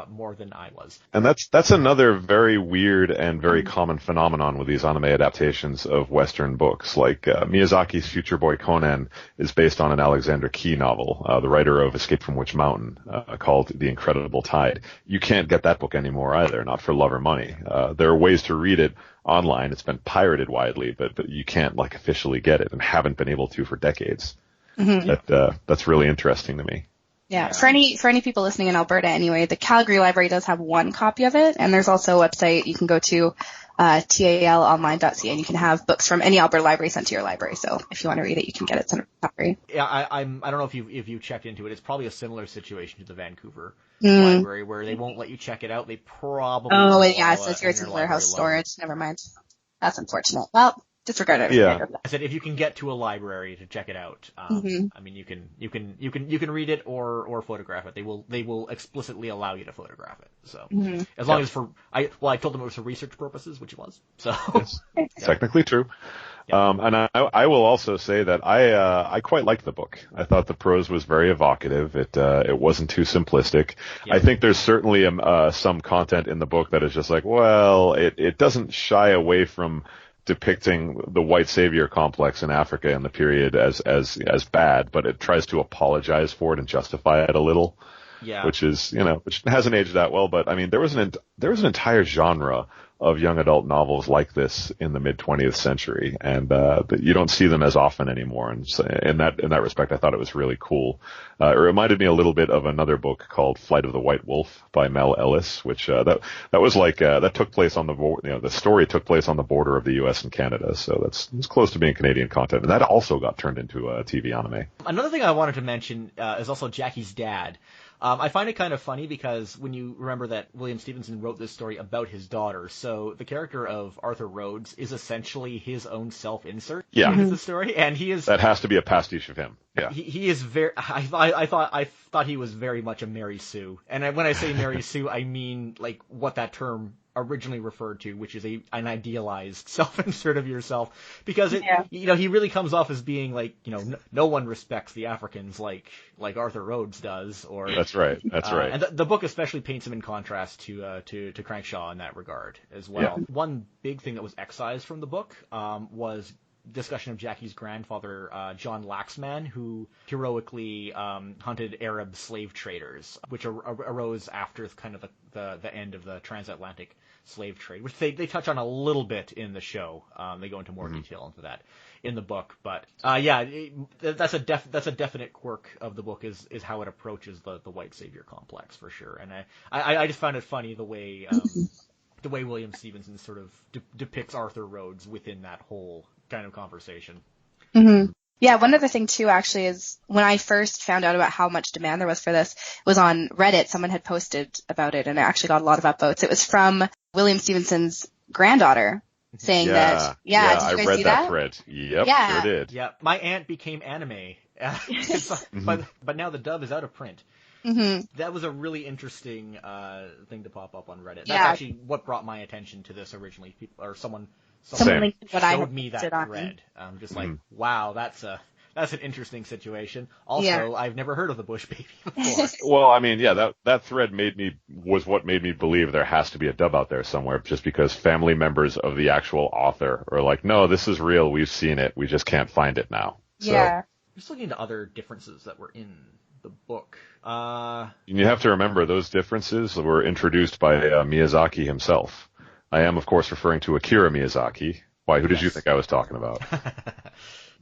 Speaker 1: more than I was.
Speaker 3: And that's another very weird and very common phenomenon with these anime adaptations of Western books. Like Miyazaki's Future Boy Conan is based on an Alexander Key novel, the writer of Escape from Witch Mountain, called The Incredible Tide. You can't get that book anymore either, not for love or money. There are ways to read it online. It's been pirated widely, but you can't officially get it, and haven't been able to for decades. That's really interesting to me.
Speaker 2: Yeah. For any people listening in Alberta anyway, the Calgary Library does have one copy of it, and there's also a website you can go to, talonline.ca, and you can have books from any Alberta library sent to your library. So if you want to read it, you can get it sent to the library.
Speaker 1: Yeah, I don't know if you checked into it. It's probably a similar situation to the Vancouver library where they won't let you check it out. They probably
Speaker 2: it says here it's in warehouse storage. Never mind. That's unfortunate. Well, disregard it.
Speaker 3: Yeah.
Speaker 1: I said if you can get to a library to check it out, I mean you can read it or photograph it. They will explicitly allow you to photograph it. So as long as I told them it was for research purposes, which it was. So
Speaker 3: it's technically true. Yeah. And I will also say that I quite liked the book. I thought the prose was very evocative. It wasn't too simplistic. Yeah. I think there's certainly some content in the book that is just like, well, it doesn't shy away from depicting the white savior complex in Africa in the period as bad, but it tries to apologize for it and justify it a little. Yeah. Which hasn't aged that well, but I mean, there was an entire genre of young adult novels like this in the mid 20th century, and you don't see them as often anymore. And so in that respect, I thought it was really cool. It reminded me a little bit of another book called Flight of the White Wolf by Mel Ellis, which that was like that took place on the story took place on the border of the U.S. and Canada, so it's close to being Canadian content, and that also got turned into a TV anime.
Speaker 1: Another thing I wanted to mention is also Jackie's dad. I find it kind of funny because when you remember that William Stevenson wrote this story about his daughter, so the character of Arthur Rhodes is essentially his own self-insert into the story, and he is...
Speaker 3: That has to be a pastiche of him. Yeah.
Speaker 1: He is very... I thought he was very much a Mary Sue, and when I say Mary Sue, I mean like what that term originally referred to, which is an idealized self-insert of yourself, because he really comes off as being like, no one respects the Africans like Arthur Rhodes does, or
Speaker 3: that's right.
Speaker 1: And the book especially paints him in contrast to Crankshaw in that regard as well. Yeah. One big thing that was excised from the book was discussion of Jackie's grandfather, John Laxman, who heroically hunted Arab slave traders, which arose after kind of the end of the transatlantic slave trade, which they touch on a little bit in the show. They go into more detail into that in the book, but that's a definite quirk of the book is how it approaches the white savior complex for sure. And I just found it funny the way William Stevenson sort of depicts Arthur Rhodes within that whole kind of conversation.
Speaker 2: Mm-hmm. Yeah, one other thing too actually is when I first found out about how much demand there was for this, it was on Reddit. Someone had posted about it and it actually got a lot of upvotes. It was from William Stevenson's granddaughter saying that. Yeah, did you guys
Speaker 3: I read
Speaker 2: see
Speaker 3: that thread. Yep,
Speaker 2: yeah.
Speaker 3: Sure did.
Speaker 1: Yeah, my aunt became anime, but now the dub is out of print.
Speaker 2: Mm-hmm.
Speaker 1: That was a really interesting thing to pop up on Reddit. That's actually what brought my attention to this originally. Someone showed me that thread. Just like, wow, that's an interesting situation. Also, I've never heard of the Bush Baby before.
Speaker 3: Well, I mean, that thread was what made me believe there has to be a dub out there somewhere, just because family members of the actual author are like, no, this is real, we've seen it, we just can't find it now.
Speaker 2: Yeah.
Speaker 1: So, just looking into other differences that were in the book.
Speaker 3: You have to remember those differences were introduced by Miyazaki himself. I am, of course, referring to Akira Miyazaki. Why, who did you think I was talking about?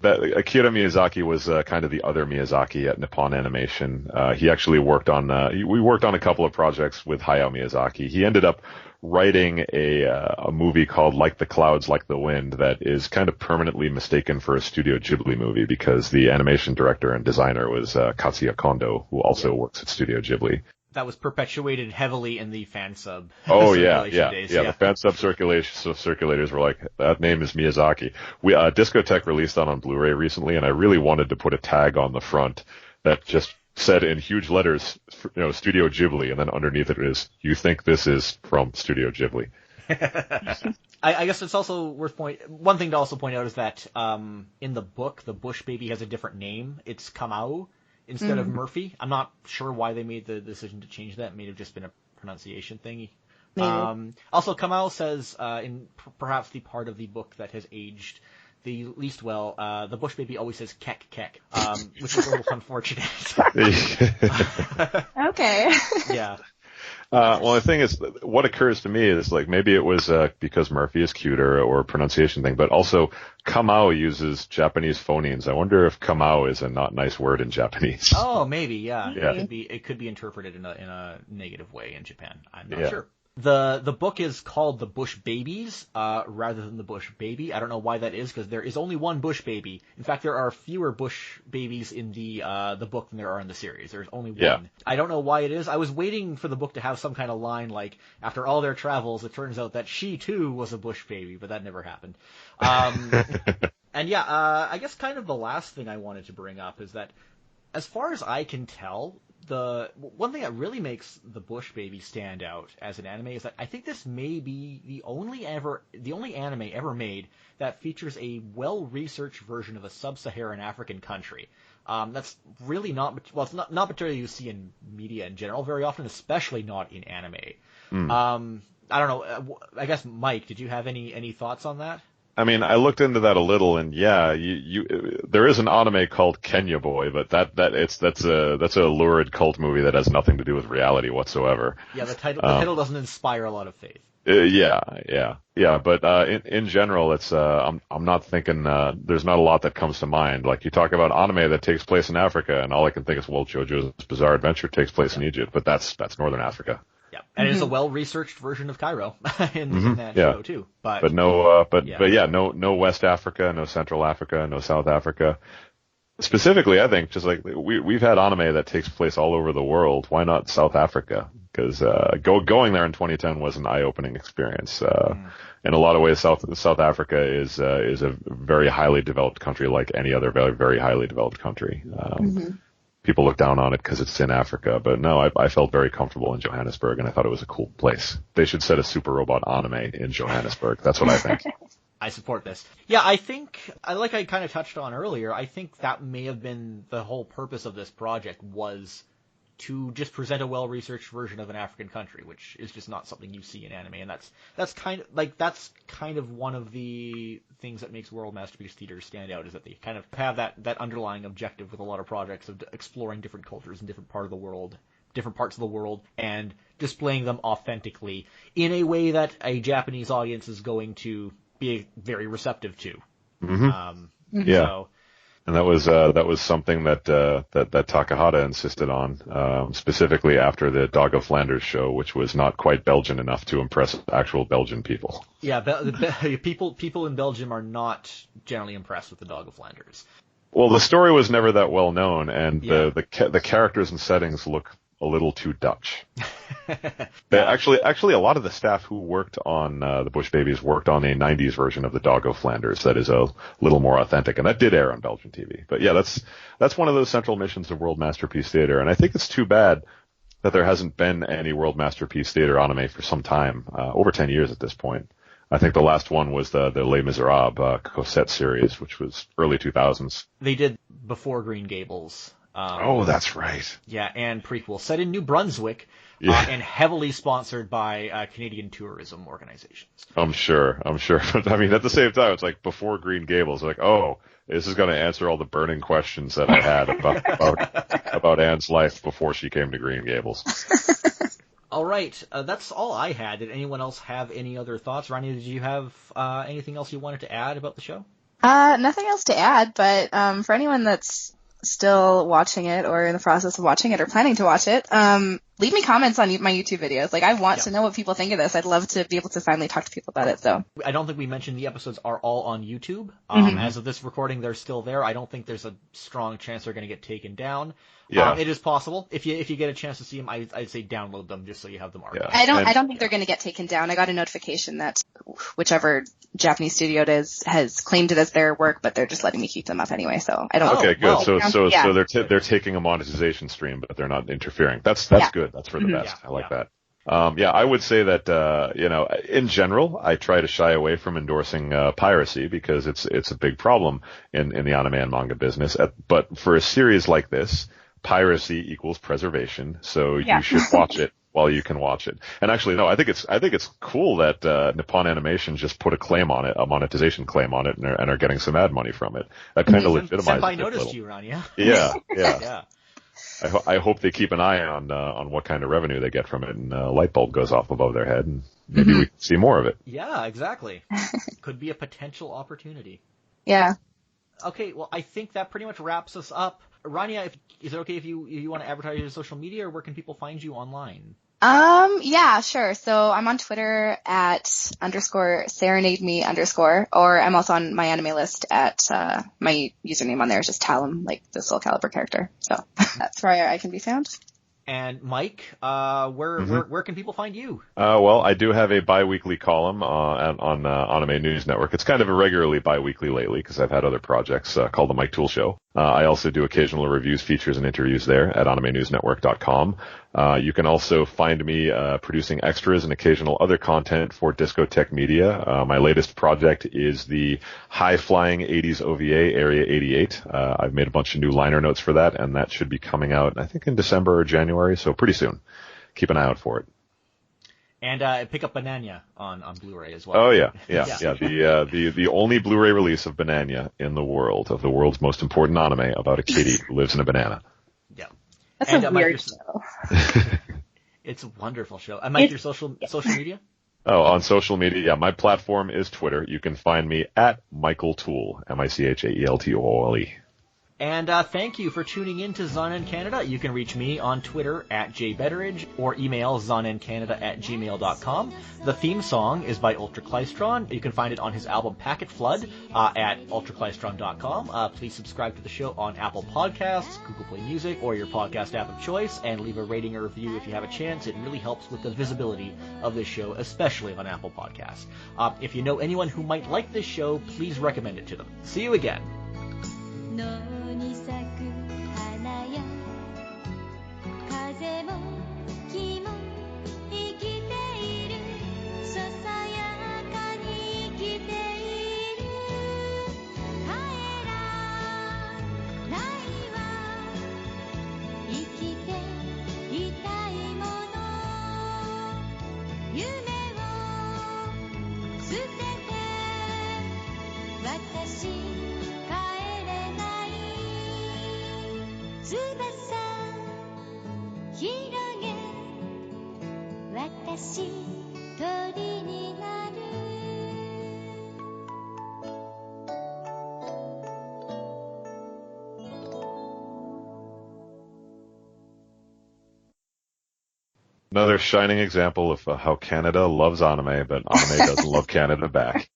Speaker 3: Akira Miyazaki was kind of the other Miyazaki at Nippon Animation. He actually worked on, we worked on a couple of projects with Hayao Miyazaki. He ended up writing a movie called Like the Clouds, Like the Wind that is kind of permanently mistaken for a Studio Ghibli movie because the animation director and designer was Katsuya Kondo, who also works at Studio Ghibli.
Speaker 1: That was perpetuated heavily in the fan sub.
Speaker 3: Oh yeah. The fan sub circulators were like, that name is Miyazaki. Discotek released that on Blu-ray recently, and I really wanted to put a tag on the front that just said in huge letters, Studio Ghibli, and then underneath it is, you think this is from Studio Ghibli.
Speaker 1: I guess it's also worth one thing to also point out is that in the book, the Bush Baby has a different name. It's Kamau instead of Murphy. I'm not sure why they made the decision to change that. It may have just been a pronunciation thing. Also, Kamau says in perhaps the part of the book that has aged the least well, the Bush Baby always says kek kek, which is a little unfortunate.
Speaker 2: Okay.
Speaker 1: Yeah.
Speaker 3: Well, the thing is, what occurs to me is like maybe it was because Murphy is cuter or a pronunciation thing, but also Kamau uses Japanese phonemes. I wonder if Kamau is a not nice word in Japanese.
Speaker 1: Oh, maybe, yeah.
Speaker 3: Yeah.
Speaker 1: It could be interpreted in a negative way in Japan. I'm not sure. The book is called The Bush Babies, rather than The Bush Baby. I don't know why that is, because there is only one Bush Baby. In fact, there are fewer Bush Babies in the book than there are in the series. There's only one.
Speaker 3: Yeah.
Speaker 1: I don't know why it is. I was waiting for the book to have some kind of line like, after all their travels, it turns out that she too was a Bush Baby, but that never happened. And yeah, I guess kind of the last thing I wanted to bring up is that, as far as I can tell, the one thing that really makes The Bush Baby stand out as an anime is that I think this may be the only anime ever made that features a well-researched version of a sub-Saharan African country. That's really it's not material you see in media in general very often, especially not in anime. I don't know. I guess, Mike, did you have any thoughts on that?
Speaker 3: I mean, I looked into that a little, and yeah, there is an anime called Kenya Boy, but that's a lurid cult movie that has nothing to do with reality whatsoever.
Speaker 1: Yeah, the title doesn't inspire a lot of faith.
Speaker 3: Yeah. But in general, it's I'm not thinking there's not a lot that comes to mind. Like, you talk about anime that takes place in Africa, and all I can think is, well, JoJo's Bizarre Adventure takes place in Egypt, but that's Northern Africa.
Speaker 1: Yeah, and it's a well-researched version of Cairo in that show too. But
Speaker 3: no West Africa, no Central Africa, no South Africa. Specifically, I think just like we've had anime that takes place all over the world. Why not South Africa? Because going there in 2010 was an eye-opening experience. In a lot of ways, South Africa is a very highly developed country, like any other very, very highly developed country. People look down on it because it's in Africa, but no, I felt very comfortable in Johannesburg, and I thought it was a cool place. They should set a Super Robot anime in Johannesburg. That's what I think.
Speaker 1: I support this. Yeah, I think, like I kind of touched on earlier, I think that may have been the whole purpose of this project, was to just present a well-researched version of an African country, which is just not something you see in anime, and that's kind of one of the things that makes World Masterpiece Theater stand out, is that they kind of have that underlying objective with a lot of projects of exploring different cultures in different parts of the world, and displaying them authentically in a way that a Japanese audience is going to be very receptive to. So,
Speaker 3: and that was something that Takahata insisted on, specifically after the Dog of Flanders show, which was not quite Belgian enough to impress actual Belgian people.
Speaker 1: Yeah, people in Belgium are not generally impressed with the Dog of Flanders.
Speaker 3: Well, the story was never that well known, and the characters and settings look a little too Dutch. Actually, a lot of the staff who worked on the Bush Babies worked on a 90s version of the Dog of Flanders that is a little more authentic, and that did air on Belgian TV. But yeah, that's one of those central missions of World Masterpiece Theater, and I think it's too bad that there hasn't been any World Masterpiece Theater anime for some time, over 10 years at this point. I think the last one was the Les Miserables Cosette series, which was early 2000s.
Speaker 1: They did before Green Gables.
Speaker 3: That's right.
Speaker 1: Yeah, and prequel set in New Brunswick, and heavily sponsored by Canadian tourism organizations.
Speaker 3: I'm sure. But I mean, at the same time, it's like before Green Gables, like, oh, this is going to answer all the burning questions that I had about Anne's life before she came to Green Gables.
Speaker 1: All right, that's all I had. Did anyone else have any other thoughts? Rania, did you have anything else you wanted to add about the show?
Speaker 2: Nothing else to add, but for anyone that's still watching it or in the process of watching it or planning to watch it, leave me comments on my YouTube videos. Like, I want to know what people think of this. I'd love to be able to finally talk to people about it. So
Speaker 1: I don't think we mentioned the episodes are all on YouTube. As of this recording, they're still there. I don't think there's a strong chance they're going to get taken down.
Speaker 3: Yeah.
Speaker 1: It is possible. If you get a chance to see them, I'd say download them just so you have them archived.
Speaker 2: Yeah. I don't think they're going to get taken down. I got a notification that whichever Japanese studio it is has claimed it as their work, but they're just letting me keep them up anyway. So I don't.
Speaker 3: Okay, good. So they're taking a monetization stream, but they're not interfering. That's good. That's for the best. I like that. I would say that, in general, I try to shy away from endorsing piracy because it's a big problem in the anime and manga business. But for a series like this, piracy equals preservation, so you should watch it while you can watch it. And actually, no, I think it's cool that Nippon Animation just put a monetization claim on it, and are getting some ad money from it. That kind of legitimizes it.
Speaker 1: Senpai noticed you, Rania.
Speaker 3: Yeah. I hope they keep an eye on what kind of revenue they get from it, and a light bulb goes off above their head, and maybe we can see more of it.
Speaker 1: Yeah, exactly. Could be a potential opportunity.
Speaker 2: Yeah.
Speaker 1: Okay, well, I think that pretty much wraps us up. Rania, is it okay if you want to advertise your social media, or where can people find you online?
Speaker 2: Yeah, sure. So I'm on Twitter at _serenade_me_, or I'm also on my anime list at, my username on there is just Talum, like the Soul Calibur character. So that's where I can be found.
Speaker 1: And Mike, where can people find you?
Speaker 3: Well, I do have a bi-weekly column on Anime News Network. It's kind of irregularly bi-weekly lately because I've had other projects called The Mike Toole Show. I also do occasional reviews, features, and interviews there at animenewsnetwork.com. You can also find me producing extras and occasional other content for Discotech Media. My latest project is the high-flying 80s OVA, Area 88. I've made a bunch of new liner notes for that, and that should be coming out, I think, in December or January, so pretty soon. Keep an eye out for it.
Speaker 1: And pick up Banana on Blu-ray as well.
Speaker 3: Oh yeah. The only Blu-ray release of Banana in the world, of the world's most important anime about a kitty who lives in a banana.
Speaker 1: Yeah.
Speaker 2: That's a weird show.
Speaker 1: It's a wonderful show. And Mike, your social media?
Speaker 3: Oh, on social media, yeah. My platform is Twitter. You can find me at Michael Toole, MichaelToole.
Speaker 1: And thank you for tuning in to Zonen Canada. You can reach me on Twitter at jbetteridge or email zonencanada@gmail.com. The theme song is by Ultraclystron. You can find it on his album Packet Flood at ultraclystron.com. Please subscribe to the show on Apple Podcasts, Google Play Music, or your podcast app of choice, and leave a rating or review if you have a chance. It really helps with the visibility of this show, especially on Apple Podcasts. If you know anyone who might like this show, please recommend it to them. See you again.
Speaker 4: 野に咲く花や風も木も生きているささやかに生きている帰らないわ生きていたいもの夢を捨てて私翼広げ私鳥になる
Speaker 3: Another shining example of how Canada loves anime, but anime doesn't love Canada back.